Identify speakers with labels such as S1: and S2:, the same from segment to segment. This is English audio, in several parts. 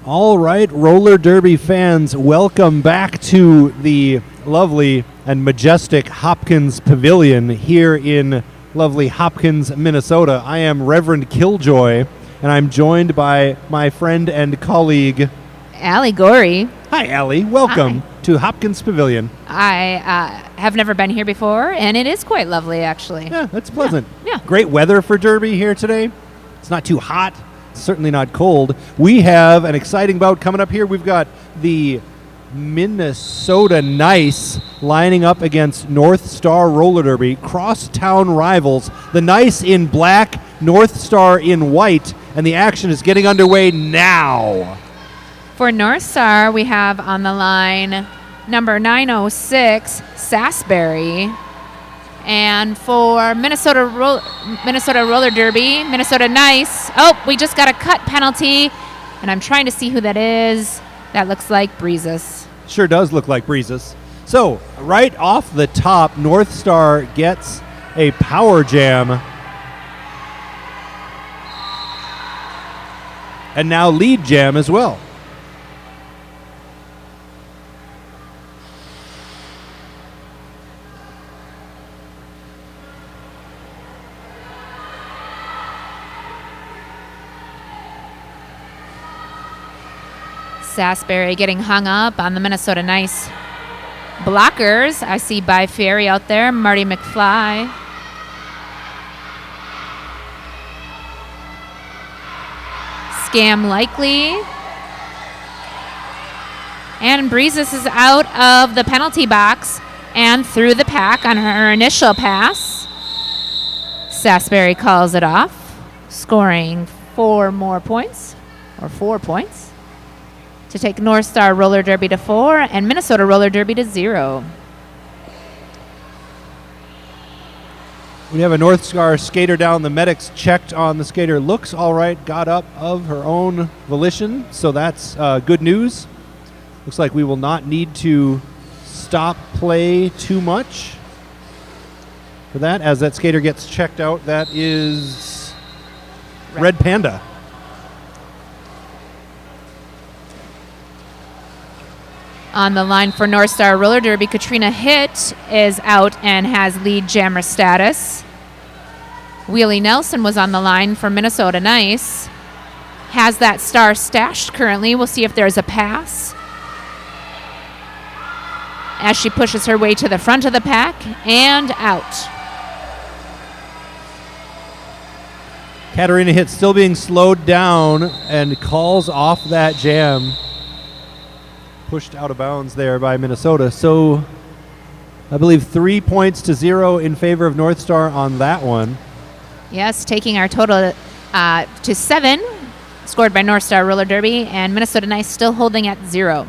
S1: All right, roller derby fans, welcome back to the lovely and majestic Hopkins Pavilion here in lovely Hopkins, Minnesota. I am Reverend Killjoy, and I'm joined by my friend and colleague,
S2: Allie Gorey.
S1: Hi, Allie. Welcome to Hopkins Pavilion.
S2: I have never been here before, and it is quite lovely, actually.
S1: Yeah, that's pleasant.
S2: Yeah.
S1: Great weather for derby here today. It's not too hot. Certainly not cold. We have an exciting bout coming up here. We've got the Minnesota Nice lining up against North Star Roller Derby, crosstown rivals. The Nice in black, North Star in white, and the action is getting underway now.
S2: For North Star, we have on the line number 906, Sasbury. And for Minnesota Roller Derby, Minnesota Nice. Oh, we just got a cut penalty, and I'm trying to see who that is. That looks like Breezes.
S1: Sure does look like Breezes. So, right off the top, North Star gets a power jam. And now lead jam as well.
S2: Sasbury getting hung up on the Minnesota Nice blockers. I see By Ferry out there, Marty McFly. Scam Likely. And Breezes is out of the penalty box and through the pack on her initial pass. Sasbury calls it off, scoring 4 points to take North Star Roller Derby to 4 and Minnesota Roller Derby to 0.
S1: We have a North Star skater down. The medics checked on the skater. Looks all right. Got up of her own volition. So that's good news. Looks like we will not need to stop play too much for that. As that skater gets checked out, that is Red Panda.
S2: On the line for North Star Roller Derby, Katrina Hitt is out and has lead jammer status. Wheelie Nelson was on the line for Minnesota Nice. Has that star stashed currently. We'll see if there's a pass. As she pushes her way to the front of the pack and out.
S1: Katarina Hitt still being slowed down and calls off that jam. Pushed out of bounds there by Minnesota. So I believe 3 points to 0 in favor of North Star on that one.
S2: Yes, taking our total to 7, scored by North Star Roller Derby, and Minnesota Nice still holding at 0.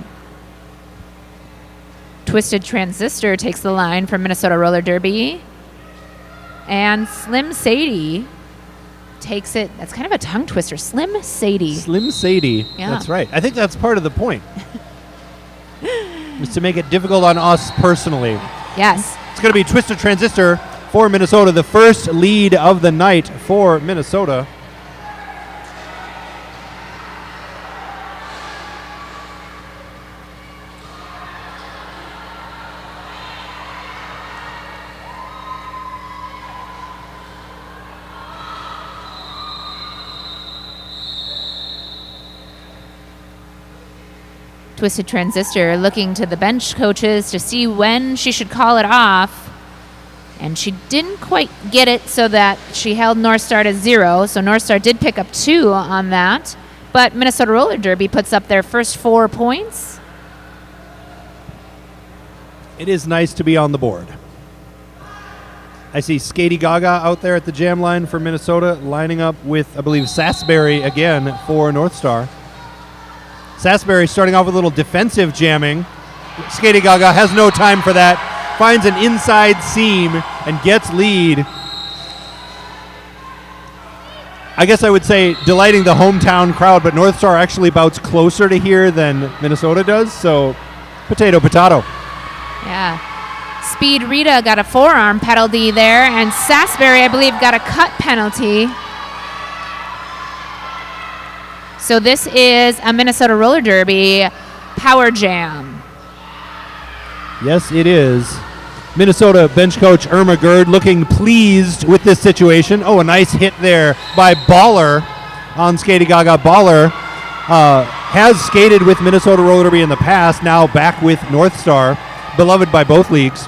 S2: Twisted Transistor takes the line for Minnesota Roller Derby, and Slim Sadie takes it. That's kind of a tongue twister. Slim Sadie.
S1: Slim Sadie.
S2: Yeah.
S1: That's right. I think that's part of the point. Is to make it difficult on us personally.
S2: Yes.
S1: It's going to be Twisted Transistor for Minnesota, the first lead of the night for Minnesota.
S2: Twisted Transistor looking to the bench coaches to see when she should call it off. And she didn't quite get it, so that she held North Star to 0. So North Star did pick up 2 on that. But Minnesota Roller Derby puts up their first 4 points.
S1: It is nice to be on the board. I see Skatey Gaga out there at the jam line for Minnesota, lining up with, I believe, Sasbury again for North Star. Sasbury starting off with a little defensive jamming. Skatey Gaga has no time for that. Finds an inside seam and gets lead. I guess I would say delighting the hometown crowd, but North Star actually bouts closer to here than Minnesota does, so potato.
S2: Yeah. Speed Rita got a forearm penalty there, and Sasbury, I believe, got a cut penalty. So this is a Minnesota Roller Derby Power Jam.
S1: Yes, it is. Minnesota bench coach Irma Gerd looking pleased with this situation. Oh, a nice hit there by Baller on Skady Gaga. Baller has skated with Minnesota Roller Derby in the past, now back with North Star, beloved by both leagues.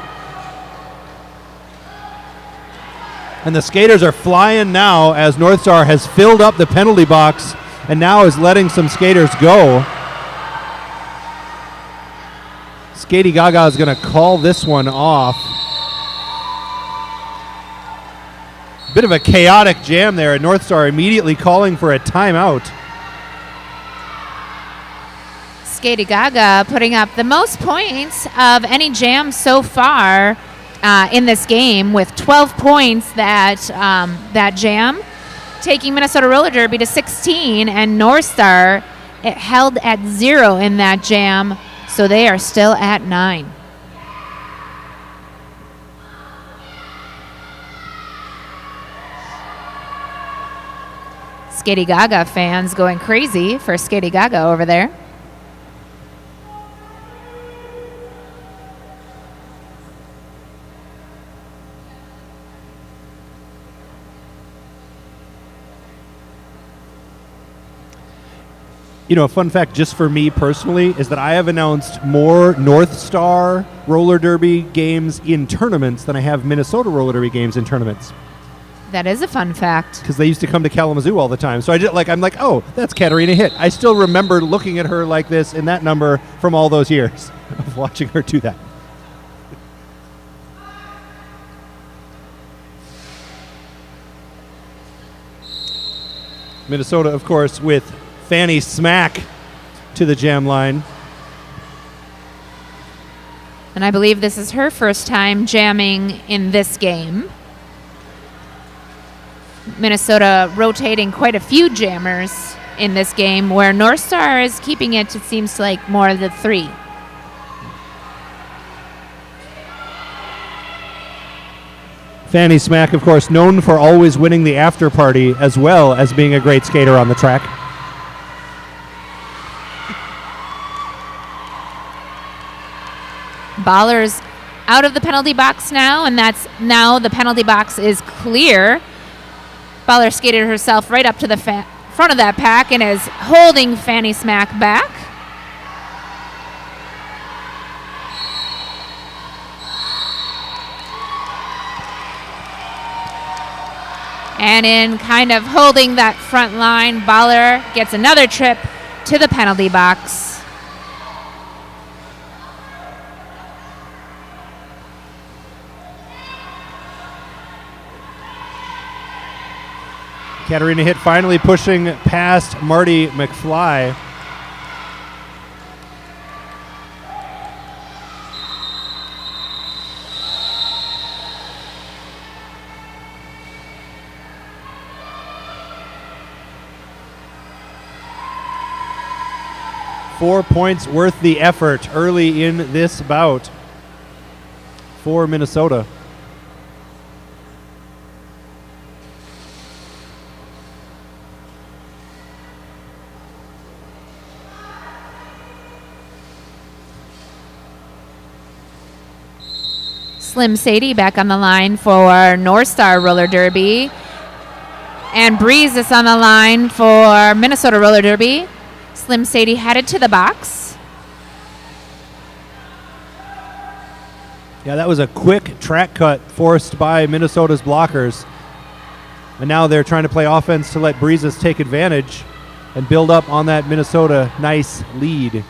S1: And the skaters are flying now as North Star has filled up the penalty box and now is letting some skaters go. Skady Gaga is going to call this one off. Bit of a chaotic jam there, and North Star immediately calling for a timeout.
S2: Skady Gaga putting up the most points of any jam so far in this game with 12 points that jam, taking Minnesota Roller Derby to 16, and North Star it held at 0 in that jam, so they are still at 9. Skady Gaga fans going crazy for Skady Gaga over there.
S1: You know, a fun fact just for me personally is that I have announced more North Star Roller Derby games in tournaments than I have Minnesota Roller Derby games in tournaments.
S2: That is a fun fact.
S1: Because they used to come to Kalamazoo all the time. So I'm like, oh, that's Katarina Hitt. I still remember looking at her like this in that number from all those years of watching her do that. Minnesota, of course, with Fanny Smack to the jam line.
S2: And I believe this is her first time jamming in this game. Minnesota rotating quite a few jammers in this game, where North Star is keeping it seems like more of the 3.
S1: Fanny Smack, of course, known for always winning the after party as well as being a great skater on the track.
S2: Baller's out of the penalty box now, and that's now the penalty box is clear. Baller skated herself right up to the front of that pack and is holding Fanny Smack back. And in kind of holding that front line, Baller gets another trip to the penalty box.
S1: Katarina Hitt finally pushing past Marty McFly. Four points worth the effort early in this bout for Minnesota.
S2: Slim Sadie back on the line for North Star Roller Derby. And Breeze is on the line for Minnesota Roller Derby. Slim Sadie headed to the box.
S1: Yeah, that was a quick track cut forced by Minnesota's blockers. And now they're trying to play offense to let Breezes take advantage and build up on that Minnesota nice lead.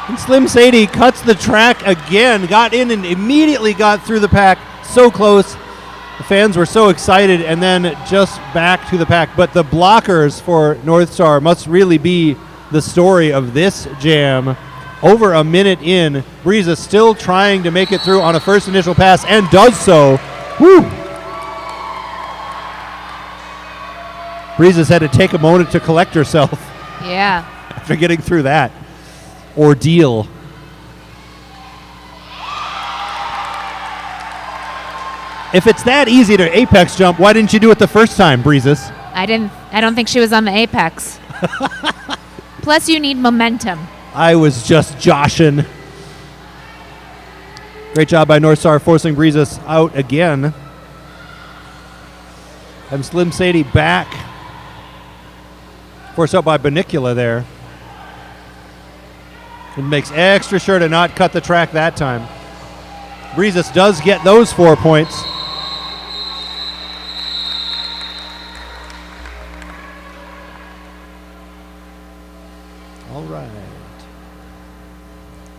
S1: And Slim Sadie cuts the track again, got in and immediately got through the pack. So close. The fans were so excited, and then just back to the pack. But the blockers for North Star must really be the story of this jam. Over a minute in, Breeza still trying to make it through on a first initial pass and does so. Woo! Breeza's had to take a moment to collect herself.
S2: Yeah.
S1: After getting through that ordeal. If it's that easy to apex jump, why didn't you do it the first time, Breezes?
S2: I don't think she was on the apex. Plus, you need momentum.
S1: I was just joshing. Great job by North Star forcing Breezes out again. And Slim Sadie back. Forced out by Banicula there. It makes extra sure to not cut the track that time. Breezes does get those 4 points. All right.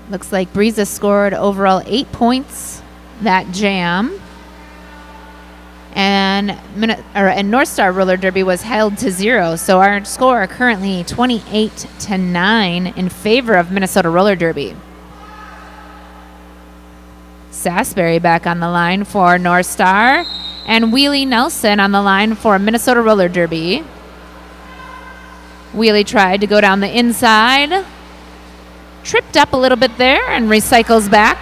S2: Looks like Breeza scored overall 8 points that jam. And North Star Roller Derby was held to 0. So our score currently 28-9 in favor of Minnesota Roller Derby. Sasbury back on the line for North Star. And Wheelie Nelson on the line for Minnesota Roller Derby. Wheelie tried to go down the inside. Tripped up a little bit there and recycles back.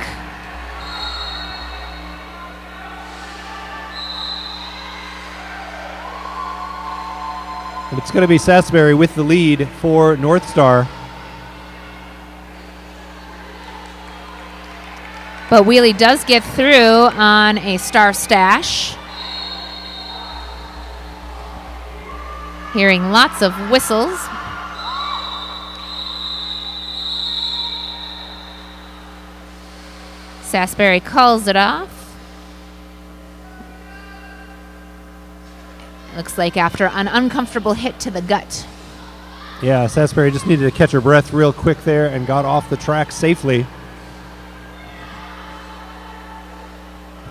S1: And it's going to be Sasbury with the lead for North Star.
S2: But Wheelie does get through on a star stash. Hearing lots of whistles. Sasbury calls it off. Looks like after an uncomfortable hit to the gut.
S1: Yeah, Sasbury just needed to catch her breath real quick there and got off the track safely.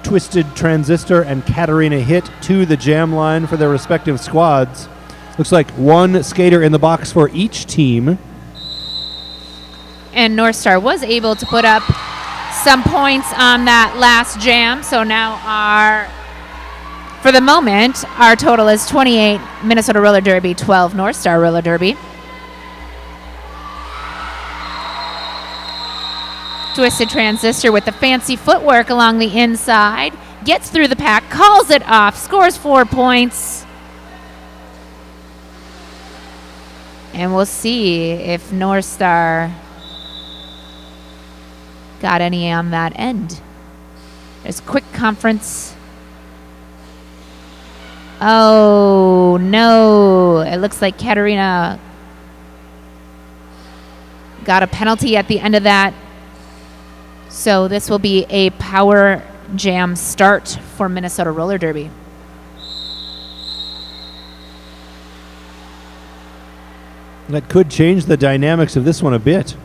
S1: Twisted Transistor and Katarina hit to the jam line for their respective squads. Looks like one skater in the box for each team.
S2: And North Star was able to put up some points on that last jam. So now for the moment, our total is 28 Minnesota Roller Derby, 12 North Star Roller Derby. Twisted Transistor with the fancy footwork along the inside. Gets through the pack, calls it off, scores 4 points. And we'll see if North Star got any on that end. There's quick conference. Oh, no. It looks like Katarina got a penalty at the end of that. So this will be a power jam start for Minnesota Roller Derby.
S1: That could change the dynamics of this one a bit.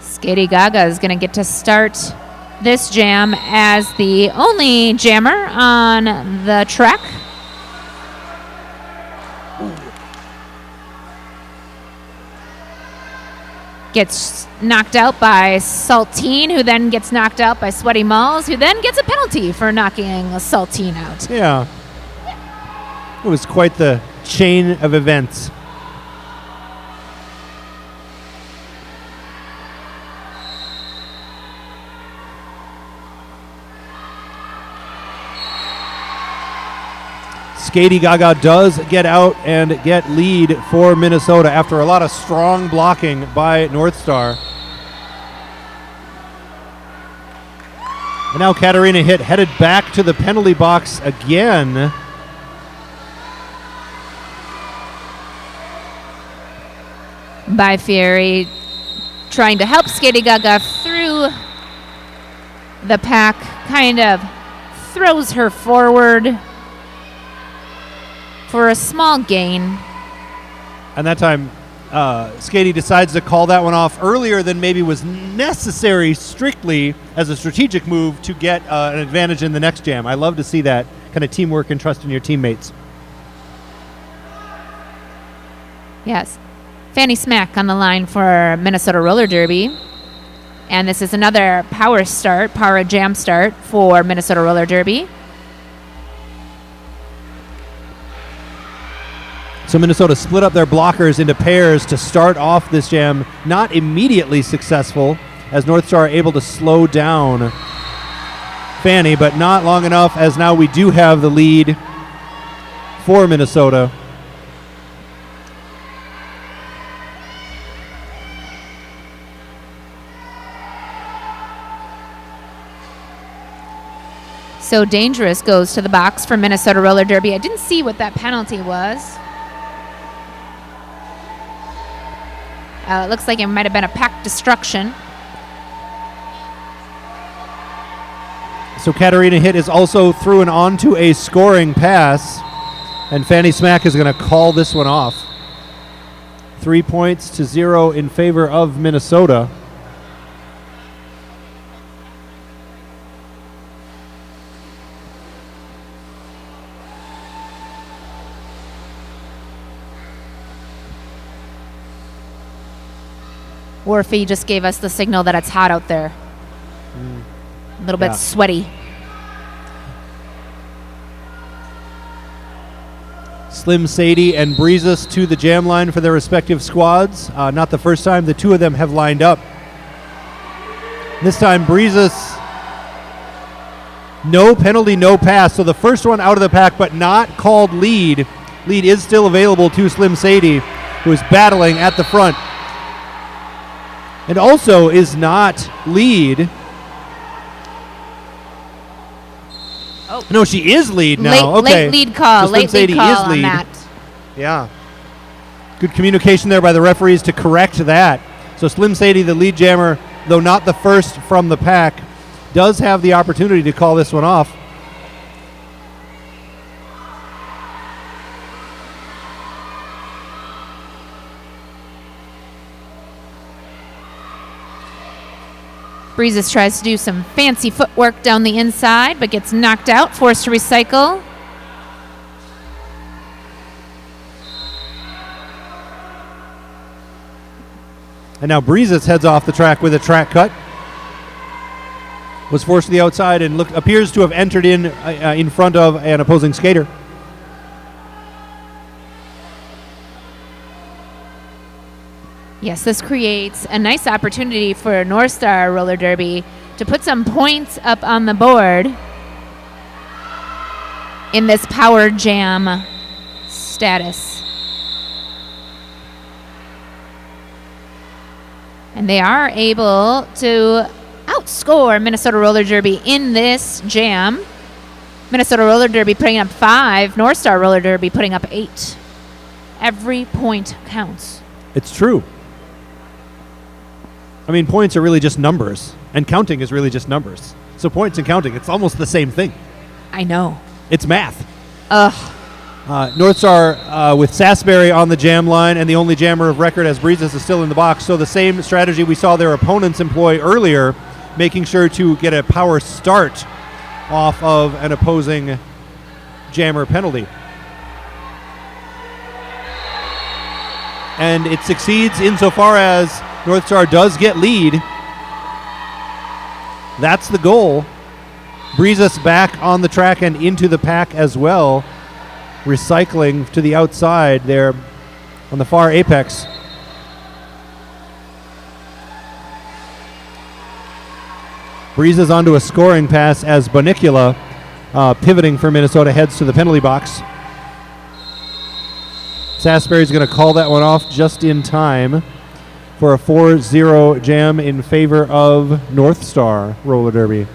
S2: Skady Gaga is going to get to start this jam as the only jammer on the track. Gets knocked out by Saltine, who then gets knocked out by Sweaty Malls, who then gets a penalty for knocking Saltine out.
S1: Yeah. It was quite the chain of events. Skady Gaga does get out and get lead for Minnesota after a lot of strong blocking by North Star. And now Katarina headed back to the penalty box again.
S2: By Fieri trying to help Skady Gaga through the pack, kind of throws her forward for a small gain.
S1: And that time, Skady decides to call that one off earlier than maybe was necessary strictly as a strategic move to get an advantage in the next jam. I love to see that kind of teamwork and trust in your teammates.
S2: Yes. Fanny Smack on the line for Minnesota Roller Derby. And this is another power jam start for Minnesota Roller Derby.
S1: So Minnesota split up their blockers into pairs to start off this jam. Not immediately successful, as North Star able to slow down Fanny, but not long enough, as now we do have the lead for Minnesota.
S2: So Dangerous goes to the box for Minnesota Roller Derby. I didn't see what that penalty was. It looks like it might have been a pack destruction.
S1: So Katarina Hitt is also through and onto a scoring pass, and Fanny Smack is going to call this one off. 3 points to 0 in favor of Minnesota.
S2: Warfy just gave us the signal that it's hot out there. A little bit sweaty.
S1: Slim Sadie and Breezes to the jam line for their respective squads. Not the first time the two of them have lined up. This time Breezes, no penalty, no pass. So the first one out of the pack, but not called lead. Lead is still available to Slim Sadie, who is battling at the front. And also is not lead.
S2: Oh.
S1: No, she is lead now.
S2: Late lead call.
S1: So Slim Sadie is
S2: on
S1: lead.
S2: that.
S1: Yeah. Good communication there by the referees to correct that. So Slim Sadie, the lead jammer, though not the first from the pack, does have the opportunity to call this one off.
S2: Breezes tries to do some fancy footwork down the inside, but gets knocked out, forced to recycle.
S1: And now Breezes heads off the track with a track cut. Was forced to the outside and appears to have entered in front of an opposing skater.
S2: Yes, this creates a nice opportunity for North Star Roller Derby to put some points up on the board in this power jam status. And they are able to outscore Minnesota Roller Derby in this jam. Minnesota Roller Derby putting up 5, North Star Roller Derby putting up 8. Every point counts.
S1: It's true. I mean, points are really just numbers, and counting is really just numbers. So points and counting, it's almost the same thing.
S2: I know.
S1: It's math.
S2: Ugh.
S1: North Star with Sasbury on the jam line, and the only jammer of record as Breezes is still in the box. So the same strategy we saw their opponents employ earlier, making sure to get a power start off of an opposing jammer penalty. And it succeeds insofar as North Star does get lead. That's the goal. Breezes back on the track and into the pack as well. Recycling to the outside there on the far apex. Breezes onto a scoring pass as Bonicula, pivoting for Minnesota, heads to the penalty box. Sasbury's going to call that one off just in time for a 4-0 jam in favor of North Star Roller Derby.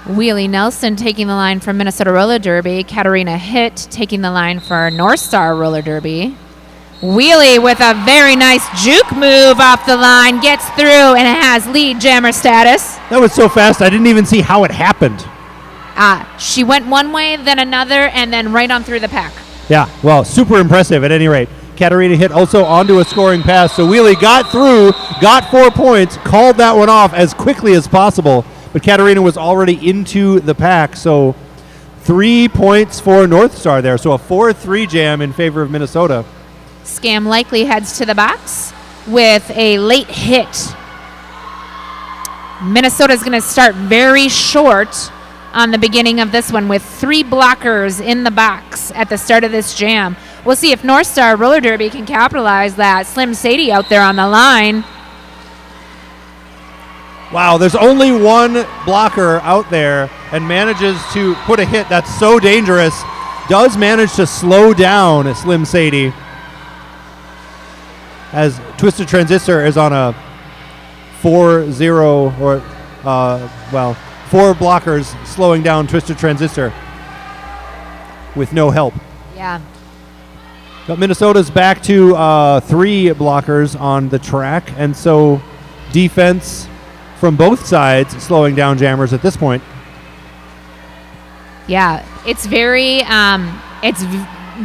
S2: Wheelie Nelson taking the line for Minnesota Roller Derby. Katarina Hitt taking the line for North Star Roller Derby. Wheelie with a very nice juke move off the line, gets through and has lead jammer status.
S1: That was so fast, I didn't even see how it happened.
S2: She went one way, then another, and then right on through the pack.
S1: Yeah, well, super impressive at any rate. Katarina hit also onto a scoring pass, so Wheelie got through, got 4 points, called that one off as quickly as possible, but Katarina was already into the pack, so 3 points for North Star there, so a 4-3 jam in favor of Minnesota.
S2: Scam likely heads to the box with a late hit. Minnesota's going to start very short on the beginning of this one with 3 blockers in the box at the start of this jam. We'll see if North Star Roller Derby can capitalize that. Slim Sadie out there on the line.
S1: Wow, there's only one blocker out there and manages to put a hit that's so dangerous. Does manage to slow down Slim Sadie as Twisted Transistor is on a 4-0 or, 4 blockers slowing down Twisted Transistor with no help.
S2: Yeah.
S1: But Minnesota's back to 3 blockers on the track, and so defense from both sides slowing down jammers at this point.
S2: Yeah, it's very,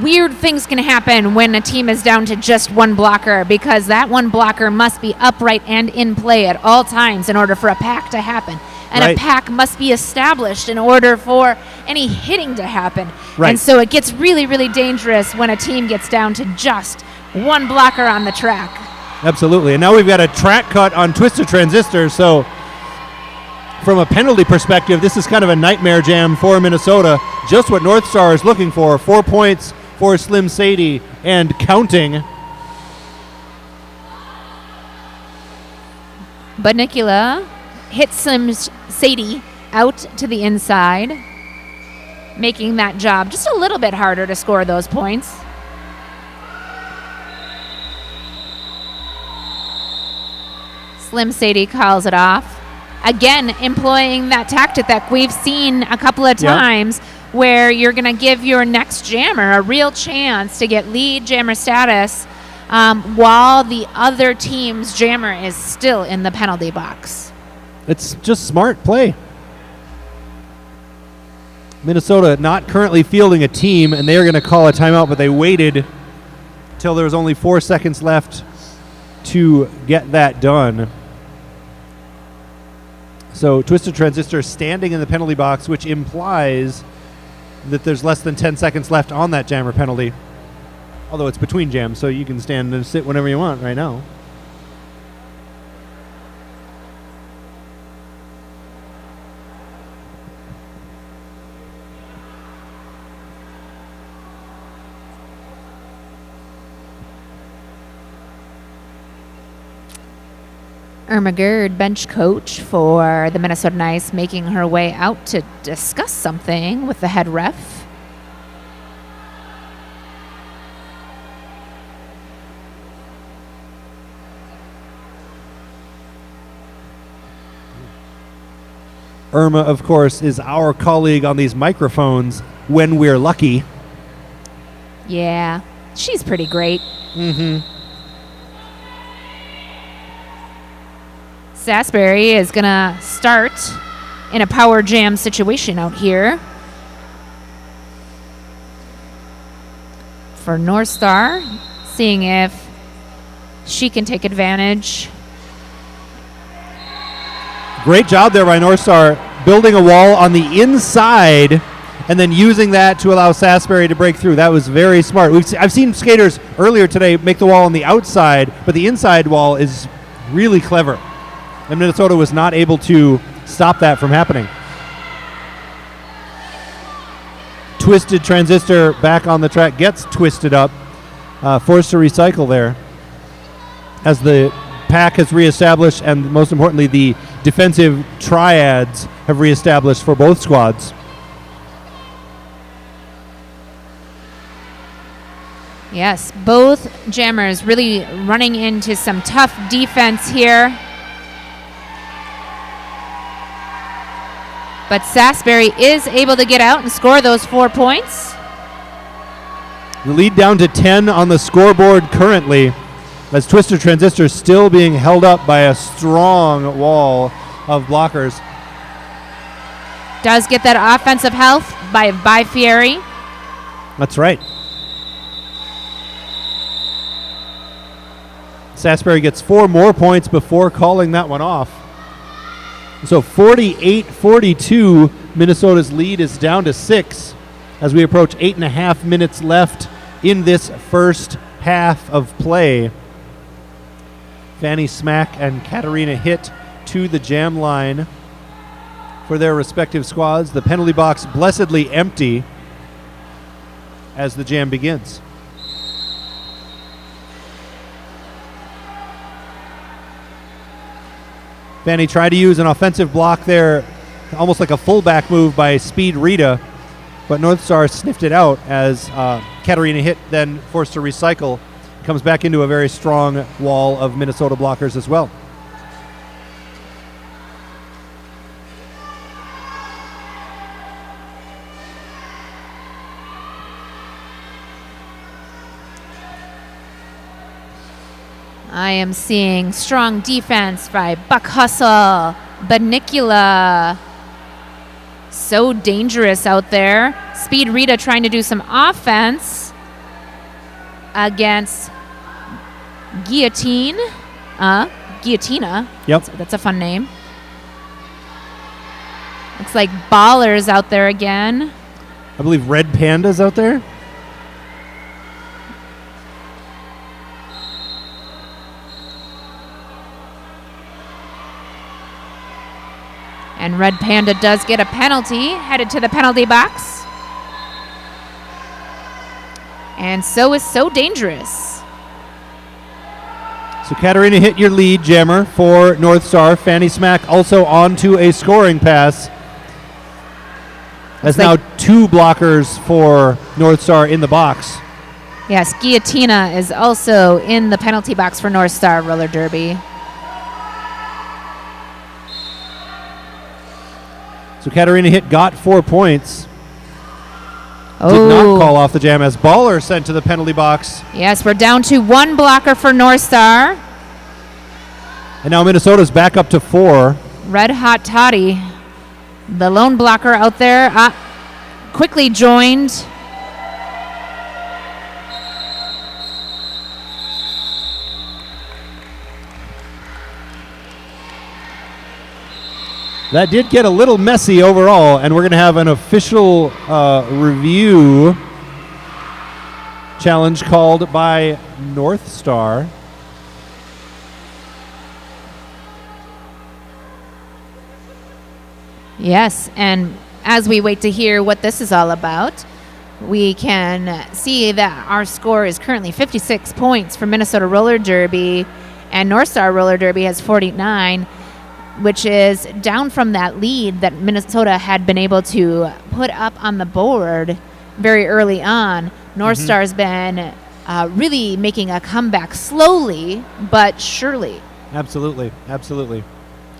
S2: weird things can happen when a team is down to just one blocker because that one blocker must be upright and in play at all times in order for a pack to happen. And
S1: right.
S2: A pack must be established in order for any hitting to happen.
S1: Right.
S2: And so it gets really, really dangerous when a team gets down to just one blocker on the track.
S1: Absolutely. And now we've got a track cut on Twisted Transistor, so from a penalty perspective, this is kind of a nightmare jam for Minnesota. Just what North Star is looking for. 4 points for Slim Sadie and counting.
S2: But Nicola hits Slim Sadie out to the inside, making that job just a little bit harder to score those points. Slim Sadie calls it off. Again, employing that tactic that we've seen a couple of times where you're going to give your next jammer a real chance to get lead jammer status while the other team's jammer is still in the penalty box.
S1: It's just smart play. Minnesota not currently fielding a team, and they are going to call a timeout, but they waited until there was only 4 seconds left to get that done. So Twisted Transistor standing in the penalty box, which implies that there's less than 10 seconds left on that jammer penalty. Although it's between jams, so you can stand and sit whenever you want right now.
S2: Irma Gerd, bench coach for the Minnesota Nice, making her way out to discuss something with the head ref.
S1: Irma, of course, is our colleague on these microphones when we're lucky.
S2: Yeah, she's pretty great.
S1: Mm-hmm.
S2: Sasbury is going to start in a power jam situation out here for North Star, seeing if she can take advantage.
S1: Great job there by North Star, building a wall on the inside and then using that to allow Sasbury to break through. That was very smart. I've seen skaters earlier today make the wall on the outside, but the inside wall is really clever. And Minnesota was not able to stop that from happening. Twisted Transistor back on the track, gets twisted up, forced to recycle there as the pack has reestablished, and most importantly, the defensive triads have reestablished for both squads.
S2: Yes, both jammers really running into some tough defense here. But Sasbury is able to get out and score those 4 points.
S1: The lead down to 10 on the scoreboard currently, as Twister Transistor still being held up by a strong wall of blockers.
S2: Does get that offensive help by Fieri.
S1: That's right. Sasbury gets 4 more points before calling that one off. So 48-42, Minnesota's lead is down to 6 as we approach 8.5 minutes left in this first half of play. Fanny Smack and Katarina Hitt to the jam line for their respective squads. The penalty box blessedly empty as the jam begins. Fanny tried to use an offensive block there, almost like a fullback move by Speed Rita, but North Star sniffed it out as Katarina Hitt then forced to recycle. Comes back into a very strong wall of Minnesota blockers as well.
S2: I am seeing strong defense by Buck Hustle, Banicula. So dangerous out there. Speed Rita trying to do some offense against Guillotine. Guillotina.
S1: Yep.
S2: That's a fun name. Looks like Ballers out there again.
S1: I believe Red Panda's out there.
S2: And Red Panda does get a penalty, headed to the penalty box. And so is So Dangerous.
S1: So Katarina Hitt your lead jammer for North Star. Fanny Smack also onto a scoring pass. As now 2 blockers for North Star in the box.
S2: Yes, Guillotina is also in the penalty box for North Star Roller Derby.
S1: So Katarina Hitt got 4 points. Did not call off the jam as Baller sent to the penalty box.
S2: Yes, we're down to 1 blocker for North Star.
S1: And now Minnesota's back up to 4.
S2: Red Hot Toddy, the lone blocker out there, quickly joined.
S1: That did get a little messy overall, and we're going to have an official review challenge called by North Star.
S2: Yes, and as we wait to hear what this is all about, we can see that our score is currently 56 points for Minnesota Roller Derby, and North Star Roller Derby has 49, which is down from that lead that Minnesota had been able to put up on the board very early on. North Star's been really making a comeback slowly but surely.
S1: Absolutely, absolutely.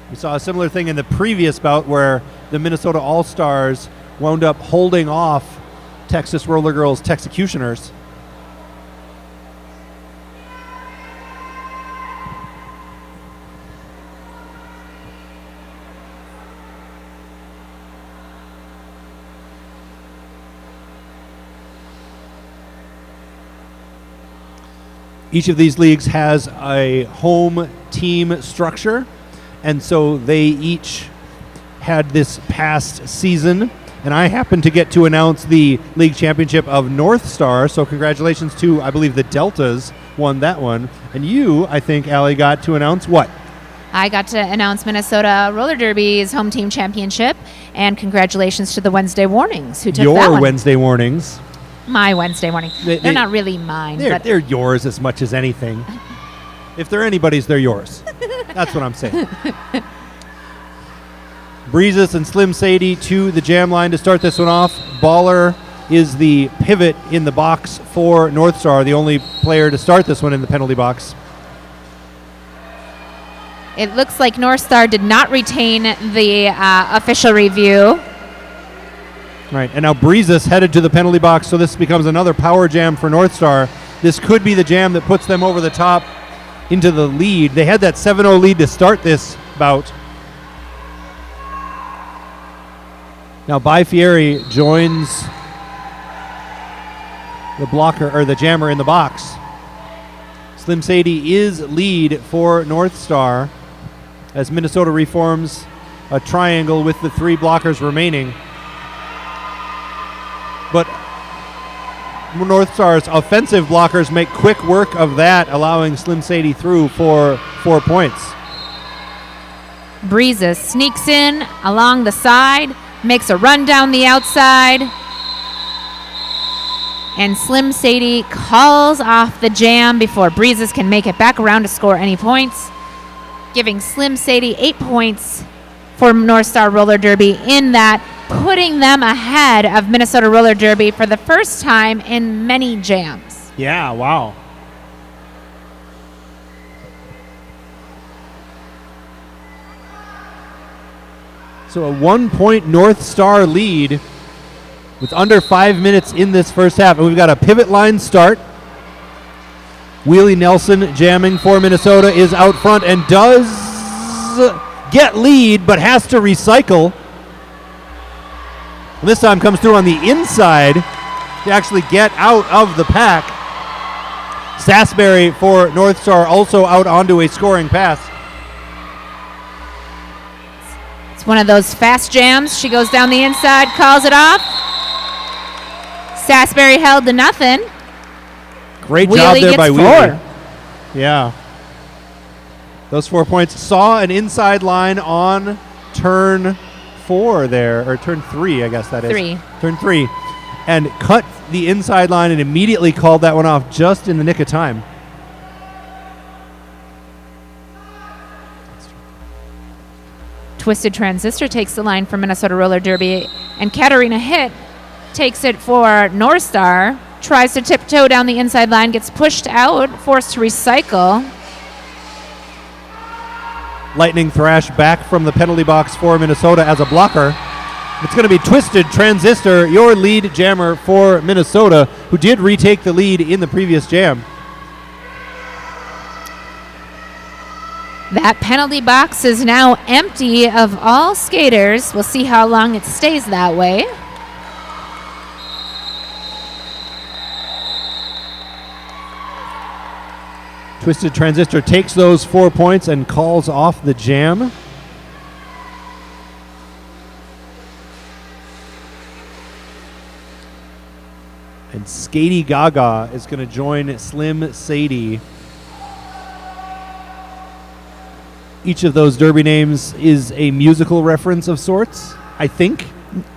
S1: We saw a similar thing in the previous bout where the Minnesota All-Stars wound up holding off Texas Roller Girls Texecutioners. Each of these leagues has a home team structure, and so they each had this past season, and I happened to get to announce the league championship of North Star, so congratulations to, I believe, the Deltas won that one. And you, I think, Allie, got to announce what?
S2: I got to announce Minnesota Roller Derby's home team championship, and congratulations to the Wednesday Warnings who took that one.
S1: Your Wednesday Warnings.
S2: My Wednesday morning. They're not really mine.
S1: They're yours as much as anything. If they're anybody's, they're yours. That's what I'm saying. Breezes and Slim Sadie to the jam line to start this one off. Baller is the pivot in the box for North Star, the only player to start this one in the penalty box.
S2: It looks like North Star did not retain the official review.
S1: Right, and now Breezes headed to the penalty box, so this becomes another power jam for North Star. This could be the jam that puts them over the top into the lead. They had that 7-0 lead to start this bout. Now Fieri joins the blocker or the jammer in the box. Slim Sadie is lead for North Star as Minnesota reforms a triangle with the 3 blockers remaining. But North Star's offensive blockers make quick work of that, allowing Slim Sadie through for 4 points.
S2: Breezes sneaks in along the side, makes a run down the outside, and Slim Sadie calls off the jam before Breezes can make it back around to score any points, giving Slim Sadie 8 points for North Star Roller Derby, in that putting them ahead of Minnesota Roller Derby for the first time in many jams.
S1: Yeah, wow. So a 1-point North Star lead with under 5 minutes in this first half. And we've got a pivot line start. Wheelie Nelson jamming for Minnesota is out front and does get lead, but has to recycle. And this time comes through on the inside to actually get out of the pack. Sasbury for North Star also out onto a scoring pass.
S2: It's one of those fast jams. She goes down the inside, calls it off. Sasbury held to nothing.
S1: Great
S2: Wheelie
S1: job there by
S2: gets
S1: Wheelie.
S2: 4.
S1: Yeah. Those 4 points. Saw an inside line on turn 4 there, or turn 3, I guess that is.
S2: 3.
S1: Turn 3. And cut the inside line and immediately called that one off just in the nick of time.
S2: Twisted Transistor takes the line for Minnesota Roller Derby, and Katarina Hitt takes it for North Star. Tries to tiptoe down the inside line, gets pushed out, forced to recycle.
S1: Lightning Thrash back from the penalty box for Minnesota as a blocker. It's going to be Twisted Transistor, your lead jammer for Minnesota, who did retake the lead in the previous jam.
S2: That penalty box is now empty of all skaters. We'll see how long it stays that way.
S1: Twisted Transistor takes those 4 points and calls off the jam. And Skatey Gaga is going to join Slim Sadie. Each of those derby names is a musical reference of sorts, I think.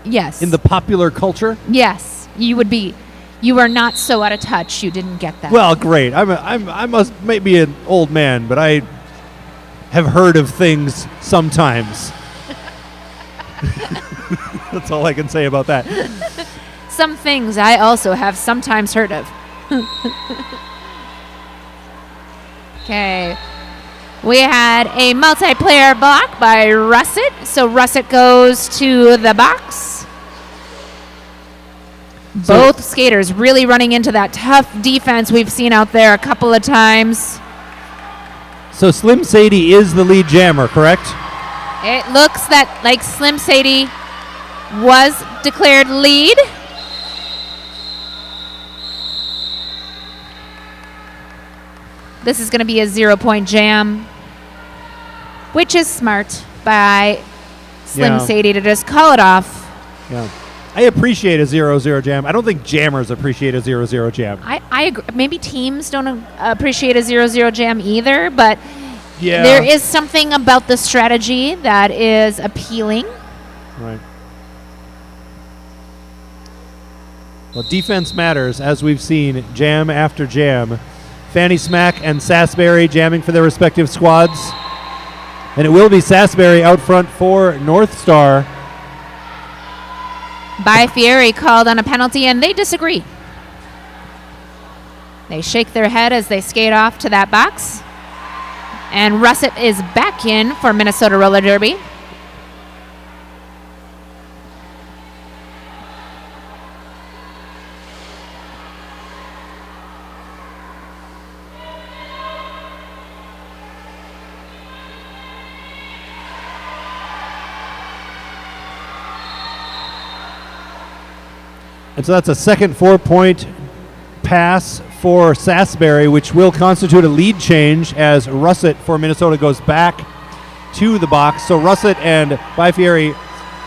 S2: Yes.
S1: In the popular culture.
S2: Yes. You are not so out of touch. You didn't get that.
S1: Well, great. I must may be an old man, but I have heard of things sometimes. That's all I can say about that.
S2: Some things I also have sometimes heard of. Okay. We had a multiplayer block by Russet. So Russet goes to the box. Both skaters really running into that tough defense we've seen out there a couple of times.
S1: So Slim Sadie is the lead jammer, correct?
S2: It looks that like Slim Sadie was declared lead. This is going to be a 0-point jam, which is smart by Slim Sadie to just call it off.
S1: Yeah. I appreciate a 0-0 jam. I don't think jammers appreciate a 0-0 jam.
S2: I agree. Maybe teams don't appreciate a 0-0 jam either, but
S1: yeah,
S2: there is something about the strategy that is appealing.
S1: Right. Well, defense matters, as we've seen jam after jam. Fanny Smack and Sasbury jamming for their respective squads. And it will be Sasbury out front for North Star.
S2: By Fieri called on a penalty, and they disagree. They shake their head as they skate off to that box. And Russet is back in for Minnesota Roller Derby.
S1: And so that's a second 4-point pass for Sasbury, which will constitute a lead change as Russett for Minnesota goes back to the box. So Russett and Bifieri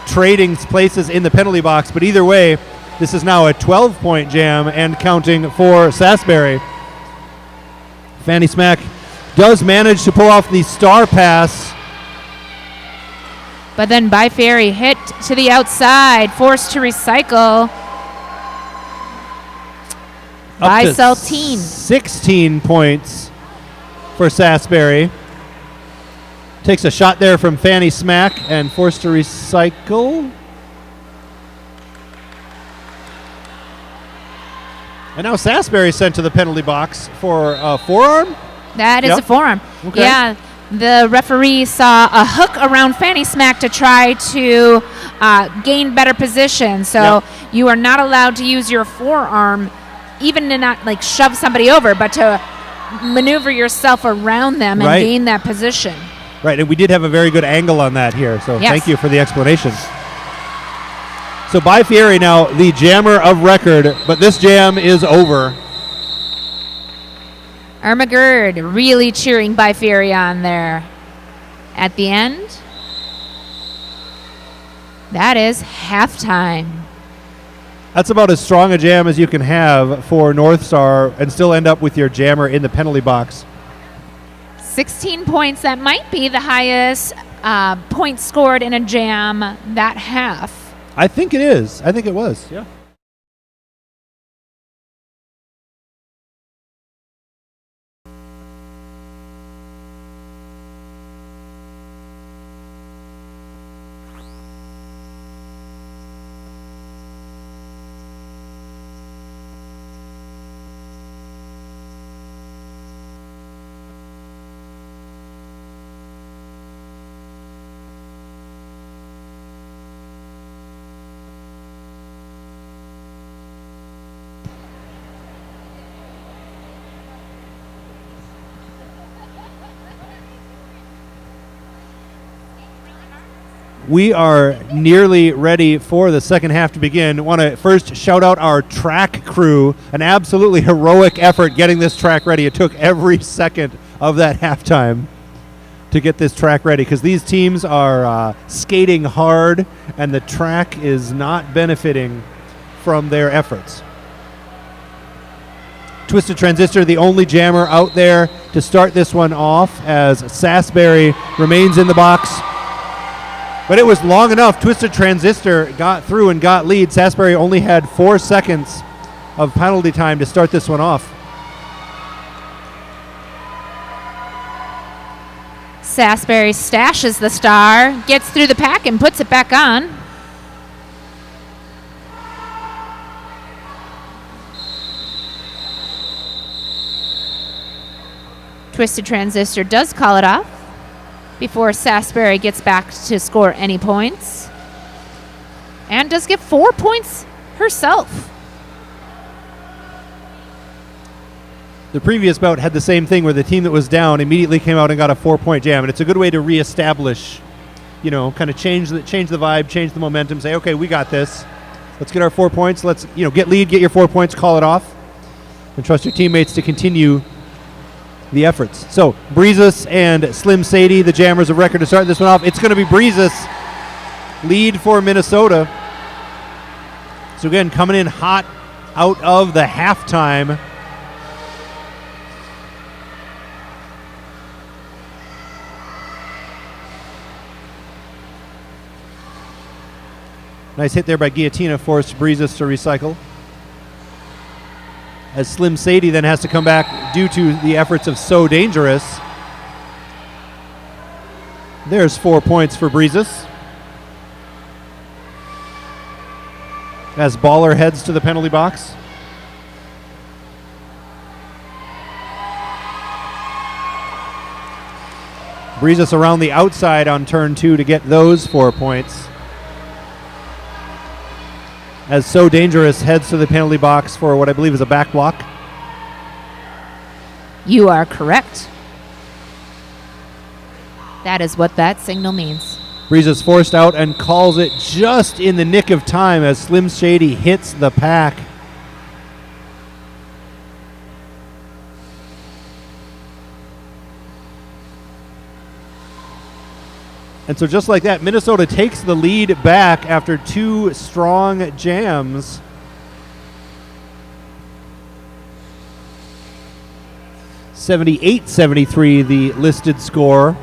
S1: trading places in the penalty box, but either way, this is now a 12-point jam and counting for Sasbury. Fanny Smack does manage to pull off the star pass.
S2: But then Bifieri hit to the outside, forced to recycle by Saltine.
S1: 16 points for Sasbury. Takes a shot there from Fanny Smack and forced to recycle. And now Sasbury sent to the penalty box for a forearm?
S2: That is a forearm.
S1: Okay.
S2: Yeah, the referee saw a hook around Fanny Smack to try to gain better position. So you are not allowed to use your forearm, even to not like shove somebody over, but to maneuver yourself around them and gain that position.
S1: Right, and we did have a very good angle on that here, so thank you for the explanation. So Bifieri now the jammer of record, but this jam is over.
S2: Irma Gerd really cheering Bifieri on there. At the end, that is halftime.
S1: That's about as strong a jam as you can have for North Star and still end up with your jammer in the penalty box.
S2: 16 points, that might be the highest points scored in a jam that half.
S1: I think it is. I think it was, yeah. We are nearly ready for the second half to begin. I want to first shout out our track crew, an absolutely heroic effort getting this track ready. It took every second of that halftime to get this track ready because these teams are skating hard and the track is not benefiting from their efforts. Twisted Transistor, the only jammer out there to start this one off as Sasbury remains in the box. But it was long enough. Twisted Transistor got through and got lead. Sasbury only had 4 seconds of penalty time to start this one off.
S2: Sasbury stashes the star, gets through the pack and puts it back on. Twisted Transistor does call it off before Sasbury gets back to score any points. And does get 4 points herself.
S1: The previous bout had the same thing where the team that was down immediately came out and got a 4-point jam. And it's a good way to reestablish, kind of change the vibe, change the momentum, say, okay, we got this. Let's get our 4 points. Let's, get lead, get your 4 points, call it off. And trust your teammates to continue the efforts. So Breezes and Slim Sadie, the jammers of record to start this one off. It's going to be Breezes lead for Minnesota. So again, coming in hot out of the halftime. Nice hit there by Guillotina, forced Breezes to recycle. As Slim Sadie then has to come back due to the efforts of So Dangerous. There's 4 points for Breezes. As Baller heads to the penalty box. Breezes around the outside on turn 2 to get those 4 points. As So Dangerous heads to the penalty box for what I believe is a back block.
S2: You are correct. That is what that signal means.
S1: Breezes forced out and calls it just in the nick of time as Slim Shady hits the pack. And so just like that, Minnesota takes the lead back after 2 strong jams. (78-73) the listed score,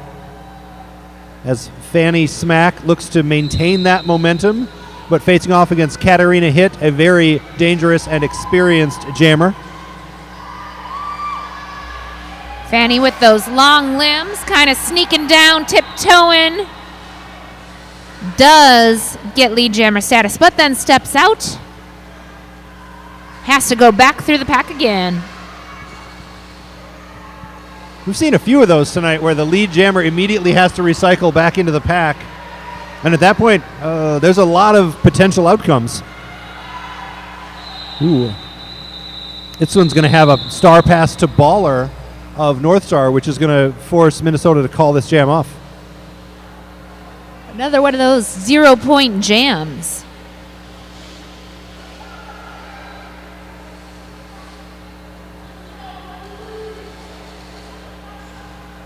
S1: as Fanny Smack looks to maintain that momentum, but facing off against Katarina Hitt, a very dangerous and experienced jammer.
S2: Fanny with those long limbs, kind of sneaking down, tiptoeing. Does get lead jammer status, but then steps out. Has to go back through the pack again.
S1: We've seen a few of those tonight where the lead jammer immediately has to recycle back into the pack. And at that point, there's a lot of potential outcomes. Ooh. This one's going to have a star pass to Baller of North Star, which is going to force Minnesota to call this jam off.
S2: Another one of those 0-point jams.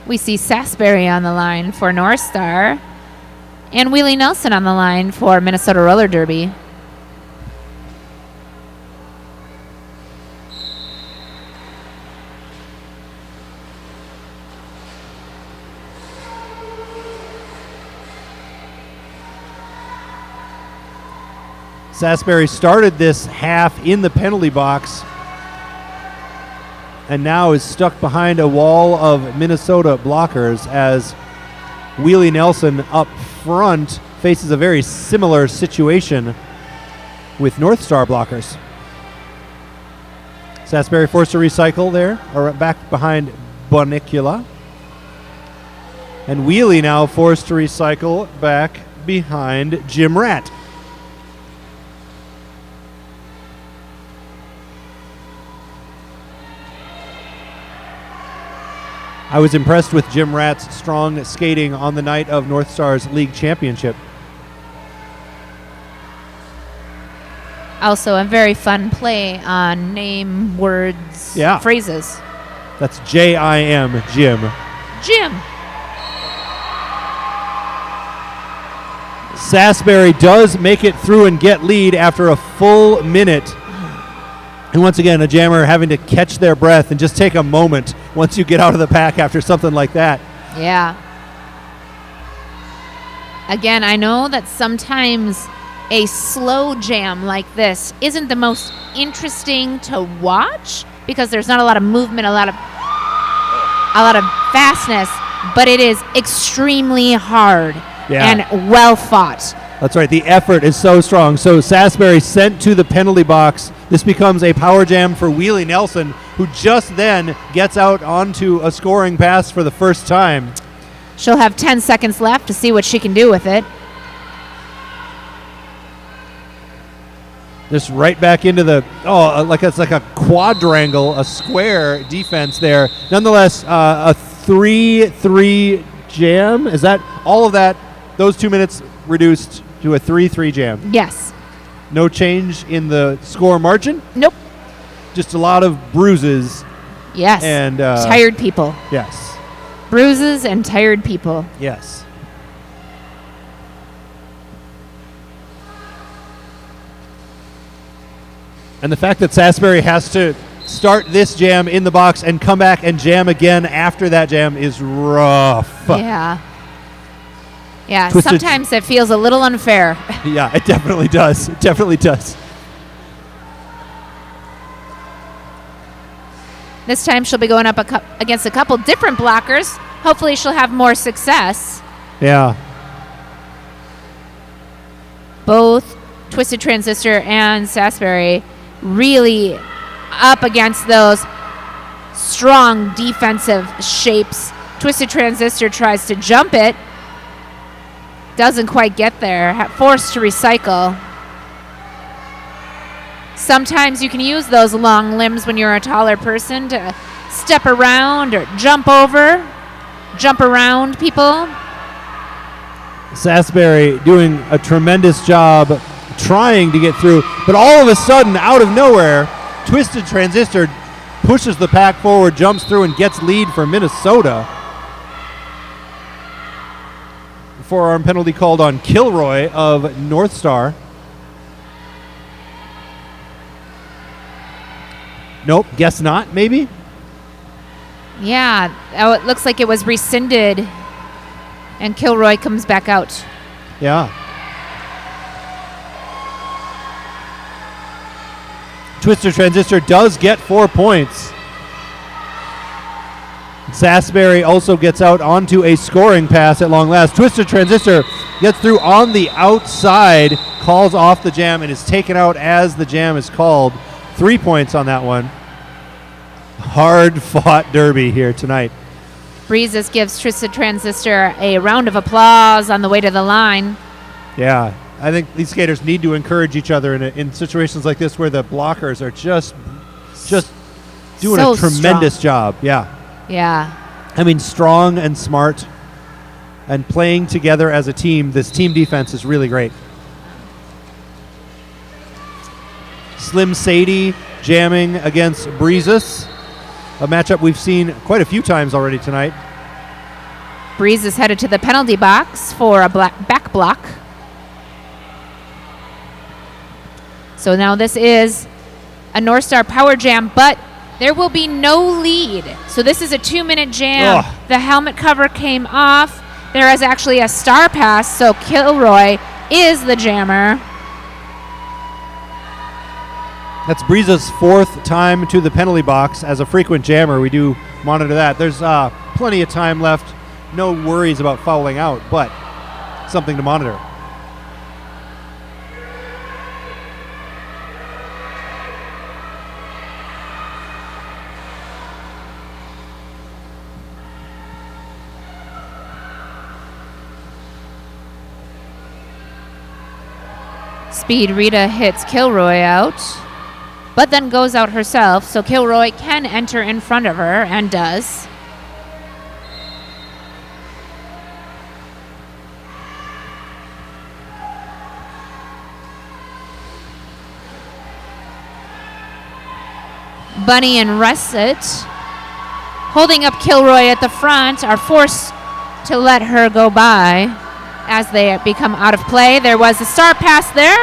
S2: We see Sasbury on the line for North Star and Wheelie Nelson on the line for Minnesota Roller Derby.
S1: Sasbury started this half in the penalty box and now is stuck behind a wall of Minnesota blockers as Wheelie Nelson up front faces a very similar situation with North Star blockers. Sasbury forced to recycle there, or back behind Bonicula. And Wheelie now forced to recycle back behind Jim Rat. I was impressed with Jim Rat's strong skating on the night of North Star's league championship.
S2: Also a very fun play on name, words, phrases.
S1: That's J-I-M, Jim.
S2: Jim.
S1: Sasbury does make it through and get lead after a full minute. And once again, a jammer having to catch their breath and just take a moment once you get out of the pack after something like that.
S2: Yeah. Again, I know that sometimes a slow jam like this isn't the most interesting to watch because there's not a lot of movement, a lot of fastness, but it is extremely hard and well fought.
S1: That's right. The effort is so strong. So Sasbury sent to the penalty box. This becomes a power jam for Wheelie Nelson, who just then gets out onto a scoring pass for the first time.
S2: She'll have 10 seconds left to see what she can do with it.
S1: Just right back into the, it's like a quadrangle, a square defense there. Nonetheless, a 3-3 jam. Is that all of that, those 2 minutes reduced to a 3-3 jam?
S2: Yes.
S1: No change in the score margin?
S2: Nope.
S1: Just a lot of bruises.
S2: Yes.
S1: And
S2: tired people.
S1: Yes.
S2: Bruises and tired people.
S1: Yes. And the fact that Sasbury has to start this jam in the box and come back and jam again after that jam is rough.
S2: Yeah. Yeah, sometimes it feels a little unfair.
S1: Yeah, it definitely does. It definitely does.
S2: This time she'll be going up against a couple different blockers. Hopefully she'll have more success.
S1: Yeah.
S2: Both Twisted Transistor and Sasbury really up against those strong defensive shapes. Twisted Transistor tries to jump it. Doesn't quite get there. Forced to recycle. Sometimes you can use those long limbs when you're a taller person to step around or jump around people.
S1: Sasbury doing a tremendous job trying to get through, but all of a sudden, out of nowhere, Twisted Transistor pushes the pack forward, jumps through, and gets lead for Minnesota. forearm penalty called on Kilroy of North Star. Nope, guess not, maybe?
S2: Yeah. Oh, it looks like it was rescinded, and Kilroy comes back out.
S1: Yeah. Twister Transistor does get 4 points. Sasbury also gets out onto a scoring pass at long last. Twister Transistor gets through on the outside, calls off the jam, and is taken out as the jam is called. 3 points on that one. Hard-fought derby here tonight.
S2: Breezes gives Twisted Transistor a round of applause on the way to the line.
S1: Yeah, I think these skaters need to encourage each other in situations like this where the blockers are just doing
S2: So
S1: a tremendous
S2: strong.
S1: job. Yeah.
S2: Yeah.
S1: I mean, strong and smart and playing together as a team. This team defense is really great. Slim Sadie jamming against Breezes, a matchup we've seen quite a few times already tonight.
S2: Breeze is headed to the penalty box for a back block. So now this is a North Star power jam, but there will be no lead. So this is a 2-minute jam.
S1: Ugh.
S2: The helmet cover came off. There is actually a star pass, so Kilroy is the jammer.
S1: That's Breeze's 4th time to the penalty box as a frequent jammer. We do monitor that. There's plenty of time left. No worries about fouling out, but something to monitor.
S2: Speed Rita hits Kilroy out, but then goes out herself, so Kilroy can enter in front of her and does. Bunny and Russet, holding up Kilroy at the front, are forced to let her go by as they become out of play. There was a star pass there.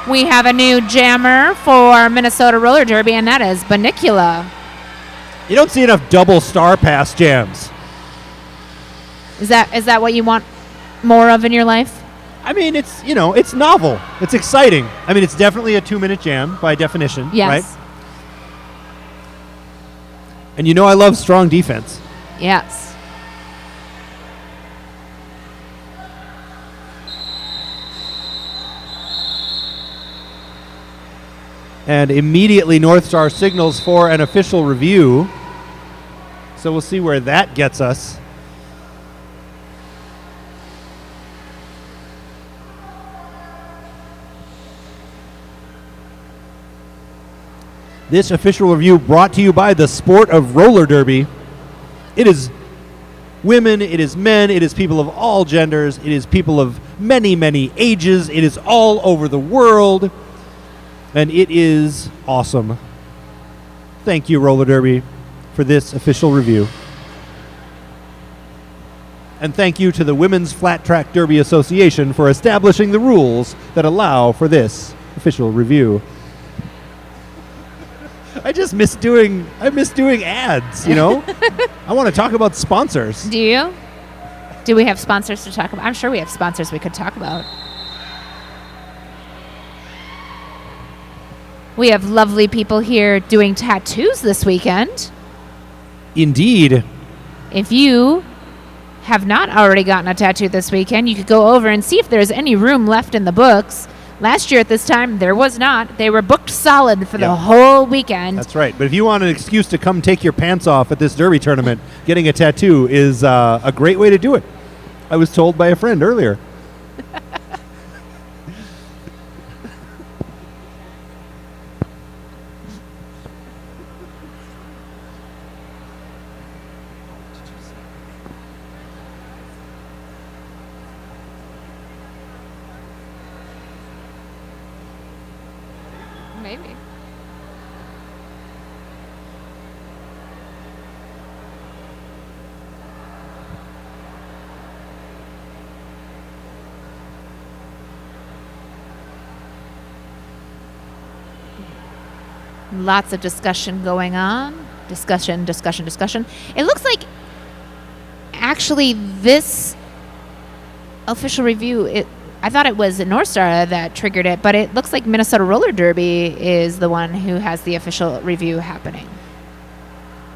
S2: We have a new jammer for Minnesota Roller Derby, and that is Banicula.
S1: You don't see enough double star pass jams.
S2: Is that what you want more of in your life?
S1: I mean, it's novel. It's exciting. I mean, it's definitely a 2-minute jam by definition,
S2: Yes.
S1: right? And I love strong defense.
S2: Yes.
S1: And immediately North Star signals for an official review. So we'll see where that gets us. This official review brought to you by the sport of roller derby. It is women, it is men, it is people of all genders, it is people of many, many ages, it is all over the world. And it is awesome. Thank you, Roller Derby, for this official review. And thank you to the Women's Flat Track Derby Association for establishing the rules that allow for this official review. I miss doing ads, I want to talk about sponsors.
S2: Do you? Do we have sponsors to talk about? I'm sure we have sponsors we could talk about. We have lovely people here doing tattoos this weekend.
S1: Indeed.
S2: If you have not already gotten a tattoo this weekend, you could go over and see if there's any room left in the books. Last year at this time, there was not. They were booked solid for the whole weekend.
S1: That's right. But if you want an excuse to come take your pants off at this derby tournament, getting a tattoo is a great way to do it. I was told by a friend earlier.
S2: Maybe. Lots of discussion going on. Discussion. It looks like actually this official review, I thought it was North Star that triggered it, but it looks like Minnesota Roller Derby is the one who has the official review happening.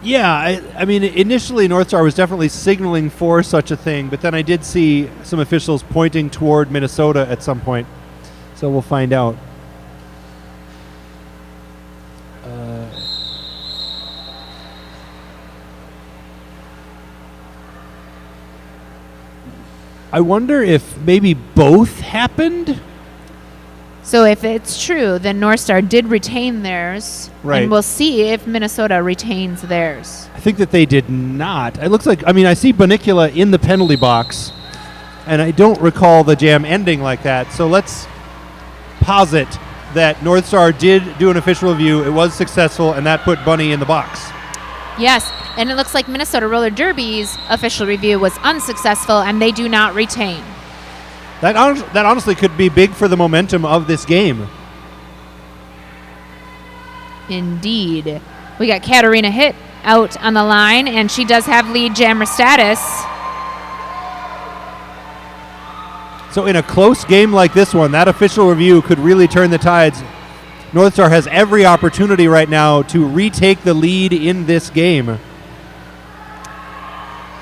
S1: Yeah, I mean, initially North Star was definitely signaling for such a thing, but then I did see some officials pointing toward Minnesota at some point. So we'll find out. I wonder if maybe both happened?
S2: So if it's true, then North Star did retain theirs.
S1: Right.
S2: And we'll see if Minnesota retains theirs.
S1: I think that they did not. It looks like, I mean, I see Banicula in the penalty box, and I don't recall the jam ending like that. So let's posit that North Star did do an official review. It was successful, and that put Bunny in the box.
S2: Yes, and it looks like Minnesota Roller Derby's official review was unsuccessful, and they do not retain.
S1: That honestly could be big for the momentum of this game.
S2: Indeed. We got Katarina Hitt out on the line, and she does have lead jammer status.
S1: So in a close game like this one, that official review could really turn the tides. North Star has every opportunity right now to retake the lead in this game.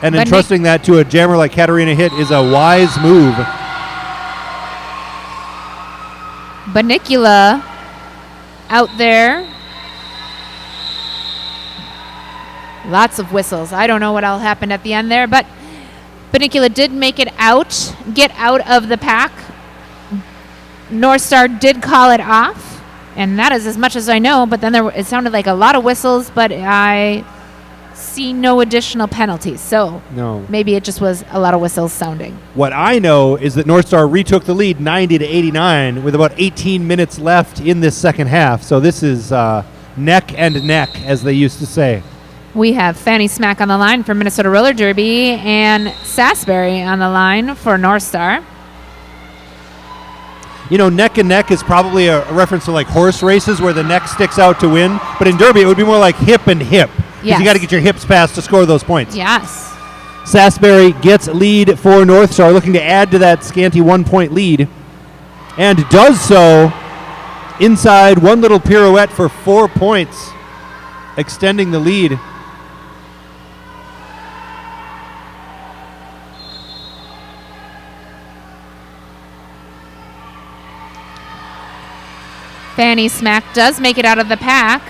S1: And entrusting that to a jammer like Katarina Hitt is a wise move.
S2: Banicula out there. Lots of whistles. I don't know what all happened at the end there, but Banicula did make it out, get out of the pack. North Star did call it off. And that is as much as I know, but then it sounded like a lot of whistles, but I see no additional penalties. So
S1: no. Maybe
S2: it just was a lot of whistles sounding.
S1: What I know is that North Star retook the lead 90-89 with about 18 minutes left in this second half. So this is neck and neck, as they used to say.
S2: We have Fanny Smack on the line for Minnesota Roller Derby and Sasbury on the line for North Star.
S1: You know, neck and neck is probably a reference to like horse races where the neck sticks out to win. But in Derby, it would be more like hip and hip. Because you got to get your hips past to score those points.
S2: Yes.
S1: Sasbury gets lead for North Star, looking to add to that scanty 1-point lead. And does so inside one little pirouette for 4 points, extending the lead.
S2: Fanny Smack does make it out of the pack.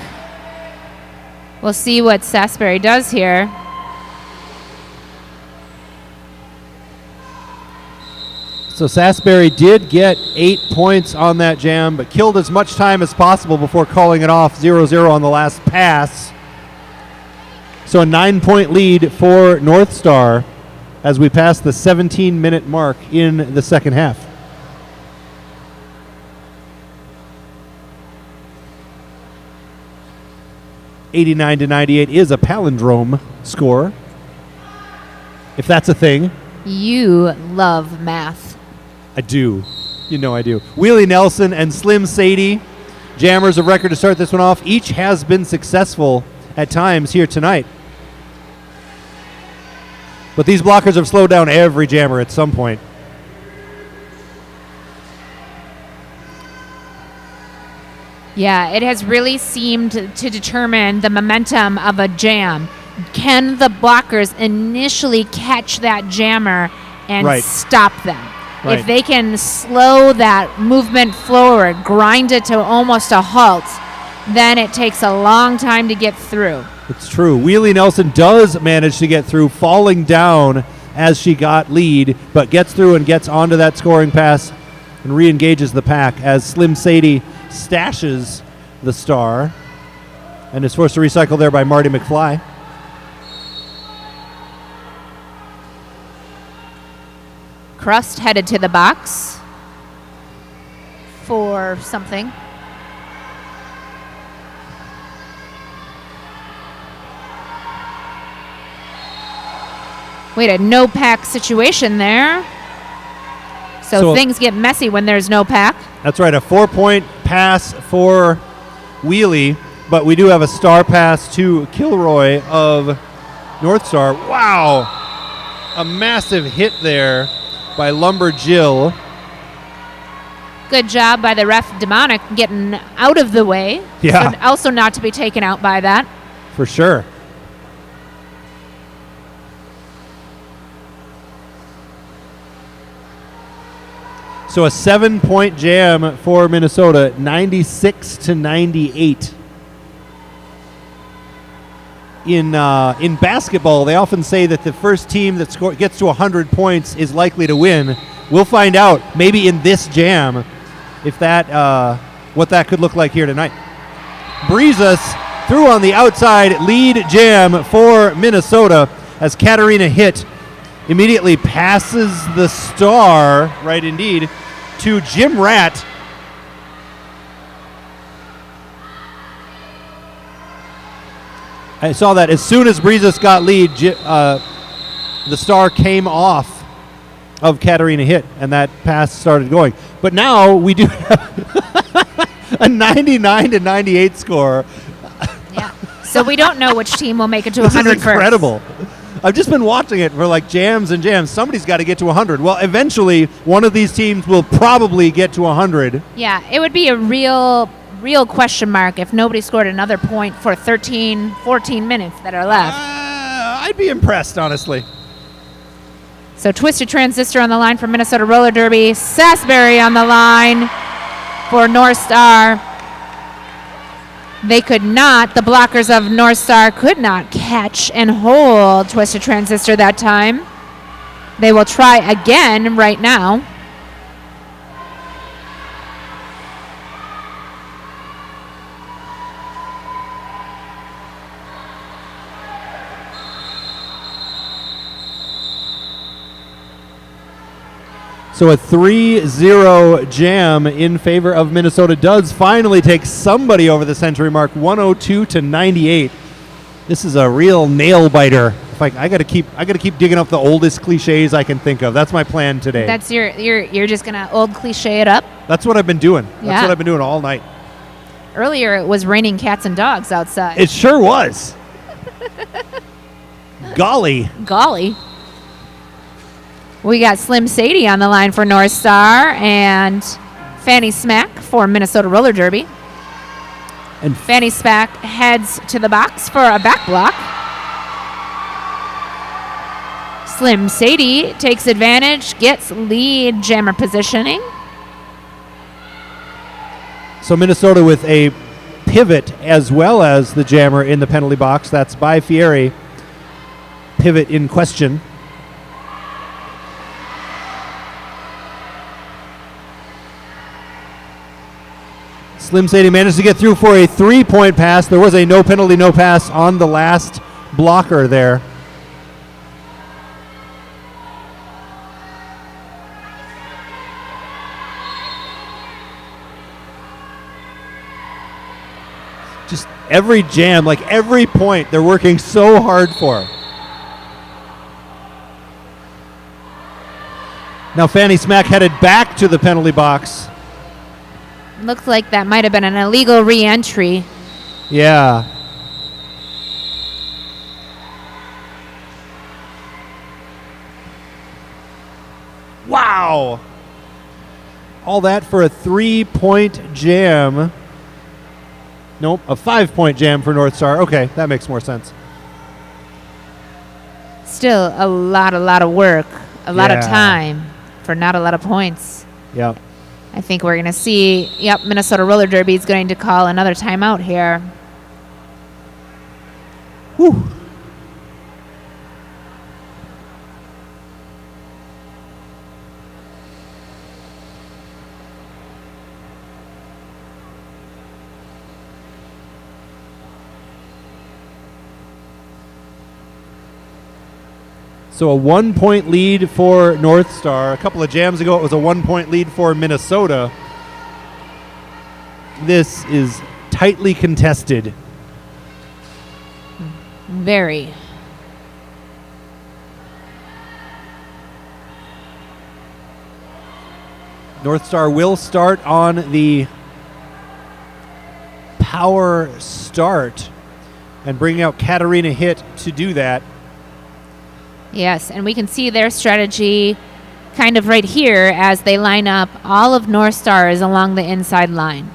S2: We'll see what Sasbury does here.
S1: So Sasbury did get 8 points on that jam, but killed as much time as possible before calling it off 0-0 on the last pass. So a 9-point lead for North Star as we pass the 17-minute mark in the second half. $89-98 is a palindrome score, if that's a thing.
S2: You love math.
S1: I do. You know I do. Wheelie Nelson and Slim Sadie, jammers of record to start this one off. Each has been successful at times here tonight. But these blockers have slowed down every jammer at some point.
S2: Yeah, it has really seemed to determine the momentum of a jam. Can the blockers initially catch that jammer and stop them? Right. If they can slow that movement forward, grind it to almost a halt, then it takes a long time to get through.
S1: It's true. Wheelie Nelson does manage to get through, falling down as she got lead, but gets through and gets onto that scoring pass and re-engages the pack as Slim Sadie stashes the star and is forced to recycle there by Marty McFly.
S2: Crust headed to the box for something. Wait, a no pack situation there. So things get messy when there's no pack.
S1: That's right, a 4-point pass for Wheelie But we do have a star pass to Kilroy of North Star. Wow. A massive hit there by Lumber Jill.
S2: Good job by the ref Demonic getting out of the way.
S1: Yeah.
S2: So also not to be taken out by that.
S1: For sure. So a 7-point jam for Minnesota, 96-98. In basketball, they often say that the first team that gets to 100 points is likely to win. We'll find out, maybe in this jam, if that what that could look like here tonight. Breezes through on the outside, lead jam for Minnesota as Katarina Hitt immediately passes the star, right indeed, to Jim Ratt. I saw that as soon as Breezes got lead, the star came off of Katarina Hitt, and that pass started going. But now we do have a 99-98 score.
S2: Yeah. So we don't know which team will make it to
S1: This
S2: 100
S1: is incredible. I've just been watching it for like jams and jams. Somebody's got to get to 100. Well, eventually, one of these teams will probably get to 100.
S2: Yeah, it would be a real question mark if nobody scored another point for 13, 14 minutes that are left.
S1: I'd be impressed, honestly.
S2: So Twisted Transistor on the line for Minnesota Roller Derby. Sasbury on the line for North Star. They could not, the blockers of North Star could not catch and hold Twisted Transistor that time. They will try again right now.
S1: So a 3-0 jam in favor of Minnesota does finally take somebody over the century mark, 102-98. This is a real nail biter. I got to keep digging up the oldest cliches I can think of. That's my plan today.
S2: That's you're just gonna old cliche it up.
S1: That's what I've been doing. That's
S2: Yeah.
S1: what I've been doing all night.
S2: Earlier it was raining cats and dogs outside.
S1: It sure was. Golly.
S2: We got Slim Sadie on the line for North Star and Fanny Smack for Minnesota Roller Derby.
S1: And
S2: Fanny Smack heads to the box for a back block. Slim Sadie takes advantage, gets lead jammer positioning.
S1: so Minnesota with a pivot as well as the jammer in the penalty box. That's by Fieri. Pivot in question. Slim Sadie managed to get through for a 3-point pass. There was a no penalty, no pass on the last blocker there. Just every jam, like every point, they're working so hard for. Now Fanny Smack headed back to the penalty box.
S2: Looks like that might have been an illegal re-entry.
S1: Yeah. Wow. All that for a 3-point jam. Nope, a 5-point jam for North Star. Okay, that makes more sense.
S2: Still a lot of work, a lot of
S1: Yeah.
S2: time for not a lot of points.
S1: Yeah.
S2: I think we're going to see, Minnesota Roller Derby is going to call another timeout here.
S1: Whew. So a 1-point lead for North Star. A couple of jams ago, it was a 1-point lead for Minnesota. This is tightly contested.
S2: Very.
S1: North Star will start on the power start and bringing out Katarina Hit to do that.
S2: Yes, and we can see their strategy kind of right here as they line up all of North Stars along the inside line.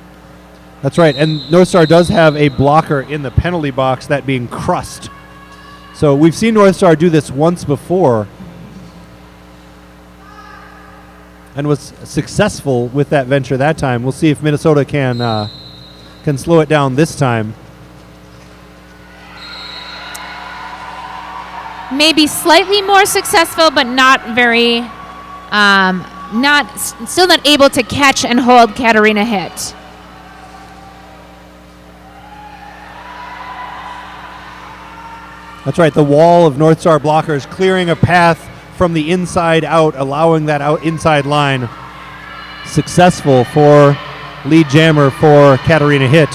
S1: That's right, and North Star does have a blocker in the penalty box, that being Crust. So we've seen North Star do this once before and was successful with that venture that time. We'll see if Minnesota can slow it down this time.
S2: Maybe slightly more successful, but not very, still not able to catch and hold Katarina Hit.
S1: That's right, the wall of North Star blockers clearing a path from the inside out, allowing that inside line. Successful for lead jammer for Katarina Hit.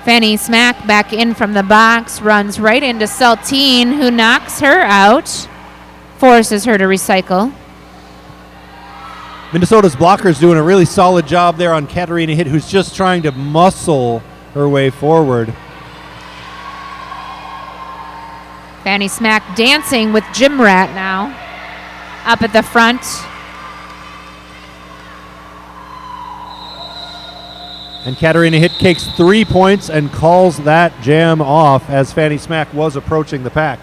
S2: Fanny Smack back in from the box, runs right into Saltine, who knocks her out, forces her to recycle.
S1: Minnesota's blockers doing a really solid job there on Katarina Hit, who's just trying to muscle her way forward.
S2: Fanny Smack dancing with Jim Rat now, up at the front.
S1: And Katarina Hit takes 3 points and calls that jam off as Fanny Smack was approaching the pack.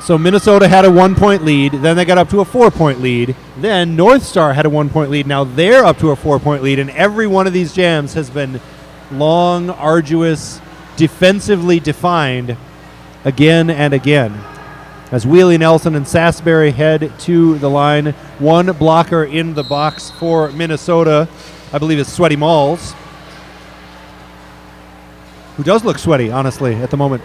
S1: So Minnesota had a 1-point lead, then they got up to a 4-point lead, then North Star had a 1-point lead, now they're up to a 4-point lead, and every one of these jams has been long, arduous, defensively defined again and again. As Wheelie Nelson and Sasbury head to the line, one blocker in the box for Minnesota, I believe it's Sweaty Malls, who does look sweaty, honestly, at the moment.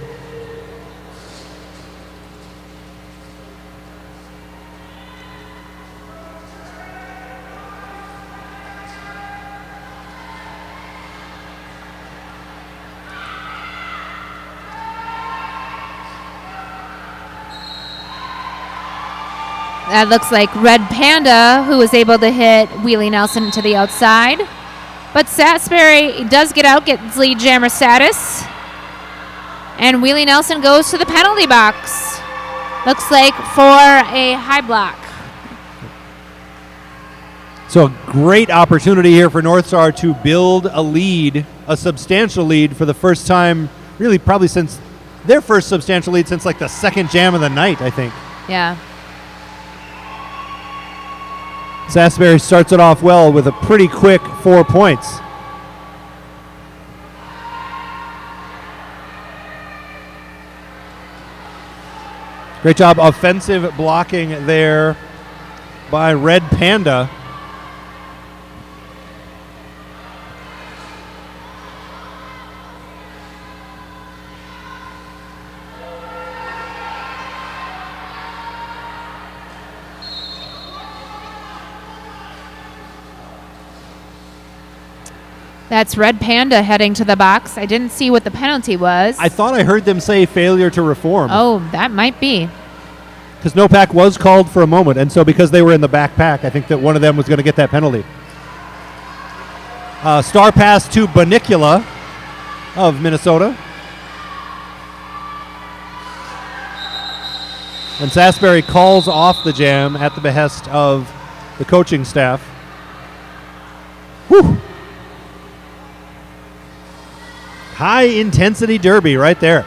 S2: That looks like Red Panda, who was able to hit Wheelie Nelson to the outside. But Sasbury does get out, gets lead jammer status. And Wheelie Nelson goes to the penalty box. Looks like for a high block.
S1: So a great opportunity here for North Star to build a lead, a substantial lead for the first time, really probably since their first substantial lead since like the second jam of the night, I think.
S2: Yeah.
S1: Sasbury starts it off well with a pretty quick 4 points. Great job offensive blocking there by Red Panda.
S2: That's Red Panda heading to the box. I didn't see what the penalty was.
S1: I thought I heard them say failure to reform.
S2: Oh, that might be.
S1: Because no pack was called for a moment, and so because they were in the back pack, I think that one of them was going to get that penalty. Star pass to Banicula of Minnesota. And Sasbury calls off the jam at the behest of the coaching staff. Whew. High intensity derby right there.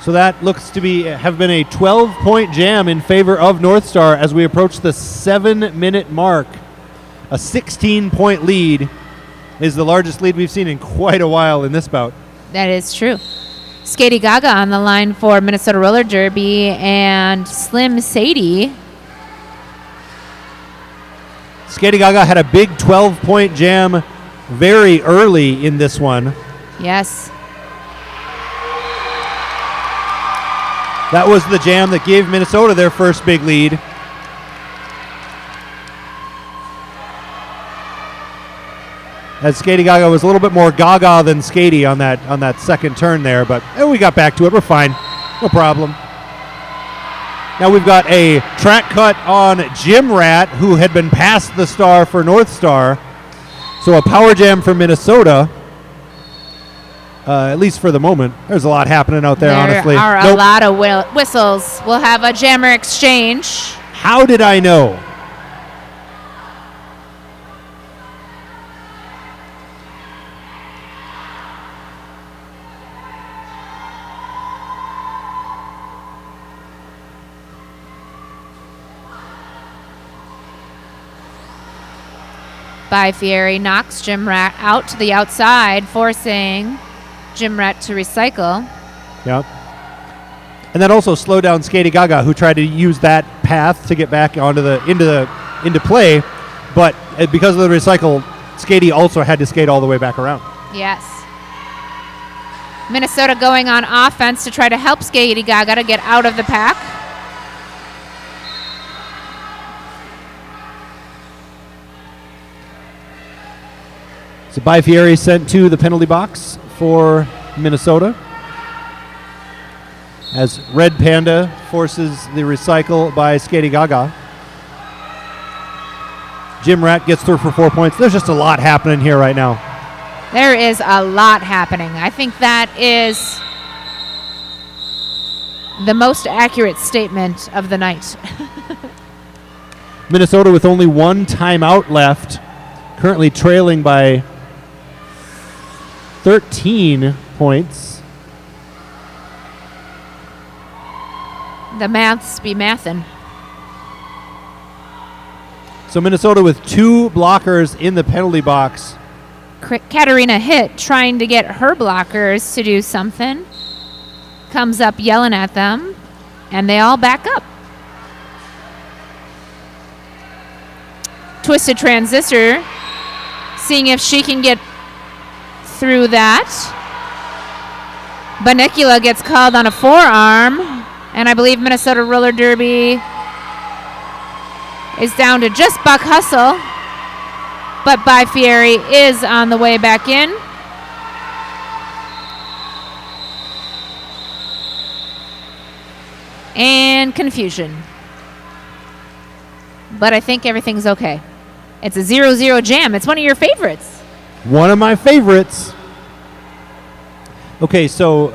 S1: So that looks to have been a 12-point jam in favor of North Star as we approach the 7-minute mark. A 16-point lead is the largest lead we've seen in quite a while in this bout.
S2: That is true. Skatey Gaga on the line for Minnesota Roller Derby and Slim Sadie.
S1: Skatey Gaga had a big 12-point jam very early in this one.
S2: Yes.
S1: That was the jam that gave Minnesota their first big lead. as Skady Gaga was a little bit more gaga than Skady on that second turn there, but we got back to it. We're fine. No problem. Now we've got a track cut on Jim Rat, who had been past the star for North Star. So a power jam for Minnesota, at least for the moment. There's a lot happening out there, honestly.
S2: There are a lot of whistles. We'll have a jammer exchange.
S1: How did I know?
S2: By Fieri knocks Jim Rat out to the outside, forcing Jim Rat to recycle.
S1: Yep. And that also slowed down Skady Gaga, who tried to use that path to get back into play, but because of the recycle, Skady also had to skate all the way back around.
S2: Yes. Minnesota going on offense to try to help Skady Gaga to get out of the pack.
S1: So By Fieri sent to the penalty box for Minnesota, as Red Panda forces the recycle by Skady Gaga. Jim Rat gets through for 4 points. There's just a lot happening here right now.
S2: There is a lot happening. I think that is the most accurate statement of the night.
S1: Minnesota with only one timeout left, currently trailing by 13 points.
S2: The maths be mathin'.
S1: So Minnesota with two blockers in the penalty box.
S2: Katarina Hitt trying to get her blockers to do something. Comes up yelling at them, and they all back up. Twisted Transistor, seeing if she can get through that. Banicula gets called on a forearm, and I believe Minnesota Roller Derby is down to just Buck Hustle, but By Fieri is on the way back in. And confusion. But I think everything's okay. It's a 0-0 jam. It's one of your favorites.
S1: One of my favorites. Okay, so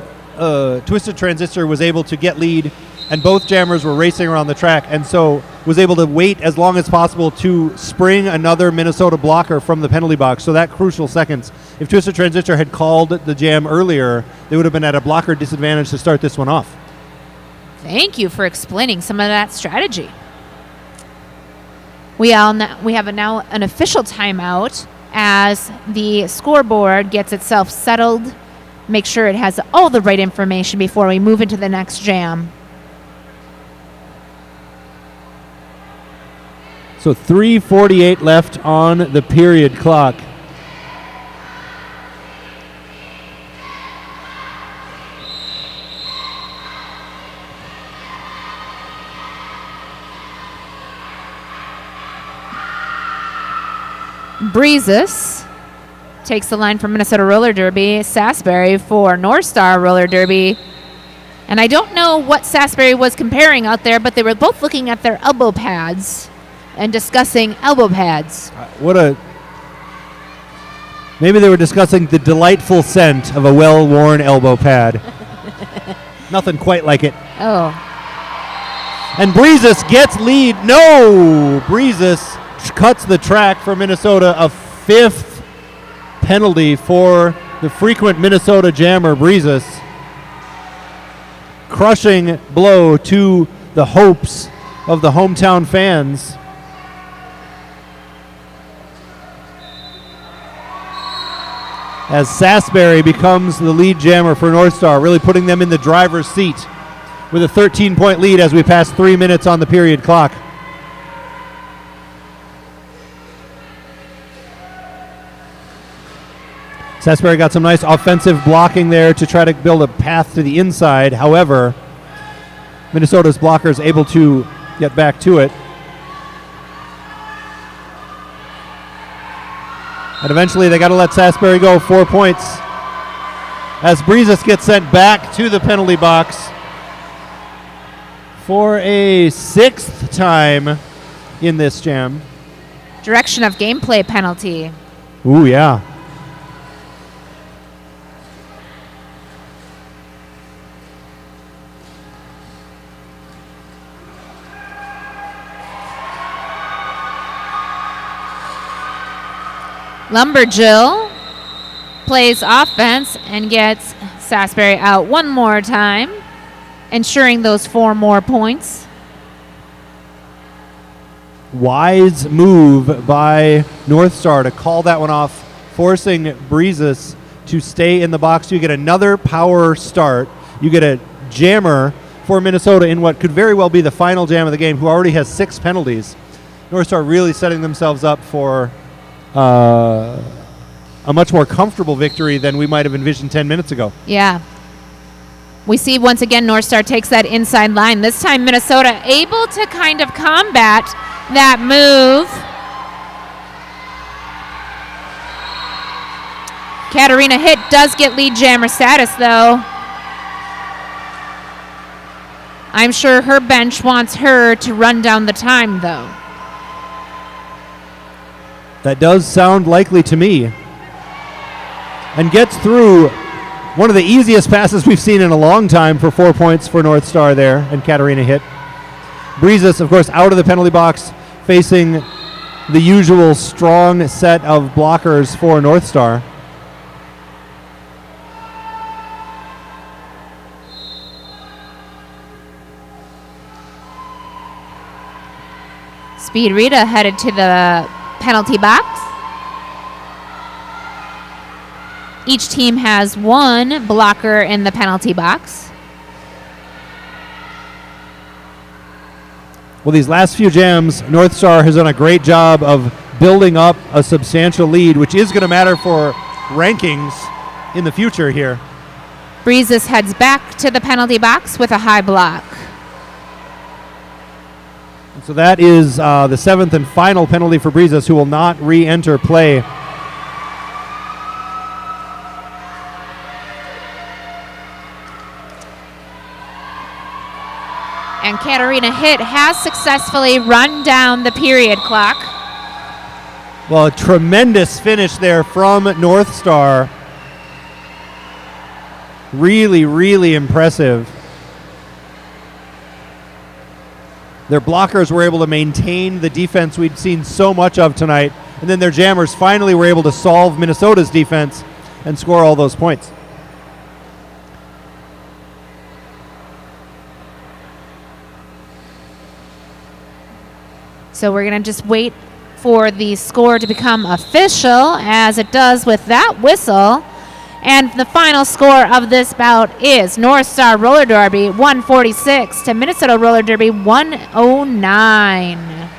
S1: Twisted Transistor was able to get lead, and both jammers were racing around the track, and so was able to wait as long as possible to spring another Minnesota blocker from the penalty box. So that crucial seconds. If Twisted Transistor had called the jam earlier, they would have been at a blocker disadvantage to start this one off.
S2: Thank you for explaining some of that strategy. We have now an official timeout as the scoreboard gets itself settled, make sure it has all the right information before we move into the next jam.
S1: So 3:48 left on the period clock.
S2: Breezes takes the line from Minnesota Roller Derby. Sasbury for North Star Roller Derby. And I don't know what Sasbury was comparing out there, but they were both looking at their elbow pads and discussing elbow pads.
S1: Maybe they were discussing the delightful scent of a well-worn elbow pad. Nothing quite like it.
S2: Oh.
S1: And Breezes gets lead. No! Breezes cuts the track for Minnesota. A fifth penalty for the frequent Minnesota jammer, Breezes. Crushing blow to the hopes of the hometown fans. As Sasbury becomes the lead jammer for North Star, really putting them in the driver's seat with a 13-point lead as we pass 3 minutes on the period clock. Sasbury got some nice offensive blocking there to try to build a path to the inside. However, Minnesota's blockers able to get back to it. And eventually they got to let Sasbury go. 4 points. As Breezes gets sent back to the penalty box for a 6th time in this jam.
S2: Direction of gameplay penalty.
S1: Ooh, yeah.
S2: Lumberjill plays offense and gets Sasbury out one more time, ensuring those 4 more points.
S1: Wise move by North Star to call that one off, forcing Breezes to stay in the box. You get another power start. You get a jammer for Minnesota in what could very well be the final jam of the game, who already has 6 penalties. North Star really setting themselves up for a much more comfortable victory than we might have envisioned 10 minutes ago.
S2: Yeah. We see once again North Star takes that inside line. This time Minnesota able to kind of combat that move. Katarina Hitt does get lead jammer status though. I'm sure her bench wants her to run down the time though.
S1: That does sound likely to me. And gets through one of the easiest passes we've seen in a long time for 4 points for North Star there, and Katarina Hitt. Breezes, of course, out of the penalty box, facing the usual strong set of blockers for North Star.
S2: Speed Rita headed to the penalty box. Each team has 1 blocker in the penalty box.
S1: Well, these last few jams, North Star has done a great job of building up a substantial lead, which is going to matter for rankings in the future here.
S2: Breezes heads back to the penalty box with a high block.
S1: And so that is the 7th and final penalty for Breezes, who will not re-enter play.
S2: And Katarina Hitt has successfully run down the period clock.
S1: Well, a tremendous finish there from North Star. Really, really impressive. Their blockers were able to maintain the defense we'd seen so much of tonight, and then their jammers finally were able to solve Minnesota's defense and score all those points.
S2: So we're going to just wait for the score to become official, as it does with that whistle. And the final score of this bout is North Star Roller Derby 146 to Minnesota Roller Derby 109.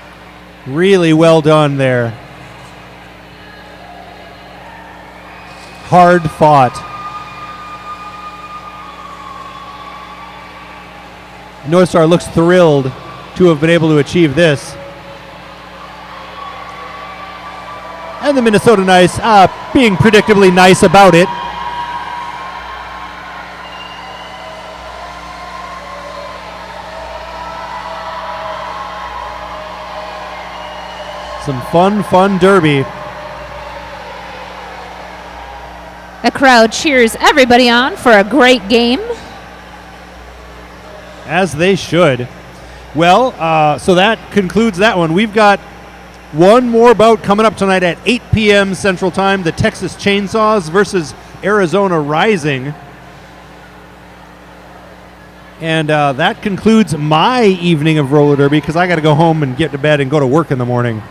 S1: Really well done there. Hard fought. North Star looks thrilled to have been able to achieve this. And the Minnesota Nice being predictably nice about it. Some fun derby.
S2: The crowd cheers everybody on for a great game.
S1: As they should. Well, so that concludes that one. We've got one more bout coming up tonight at 8 p.m. Central Time. The Texas Chainsaws versus Arizona Rising. And that concludes my evening of roller derby, because I got to go home and get to bed and go to work in the morning.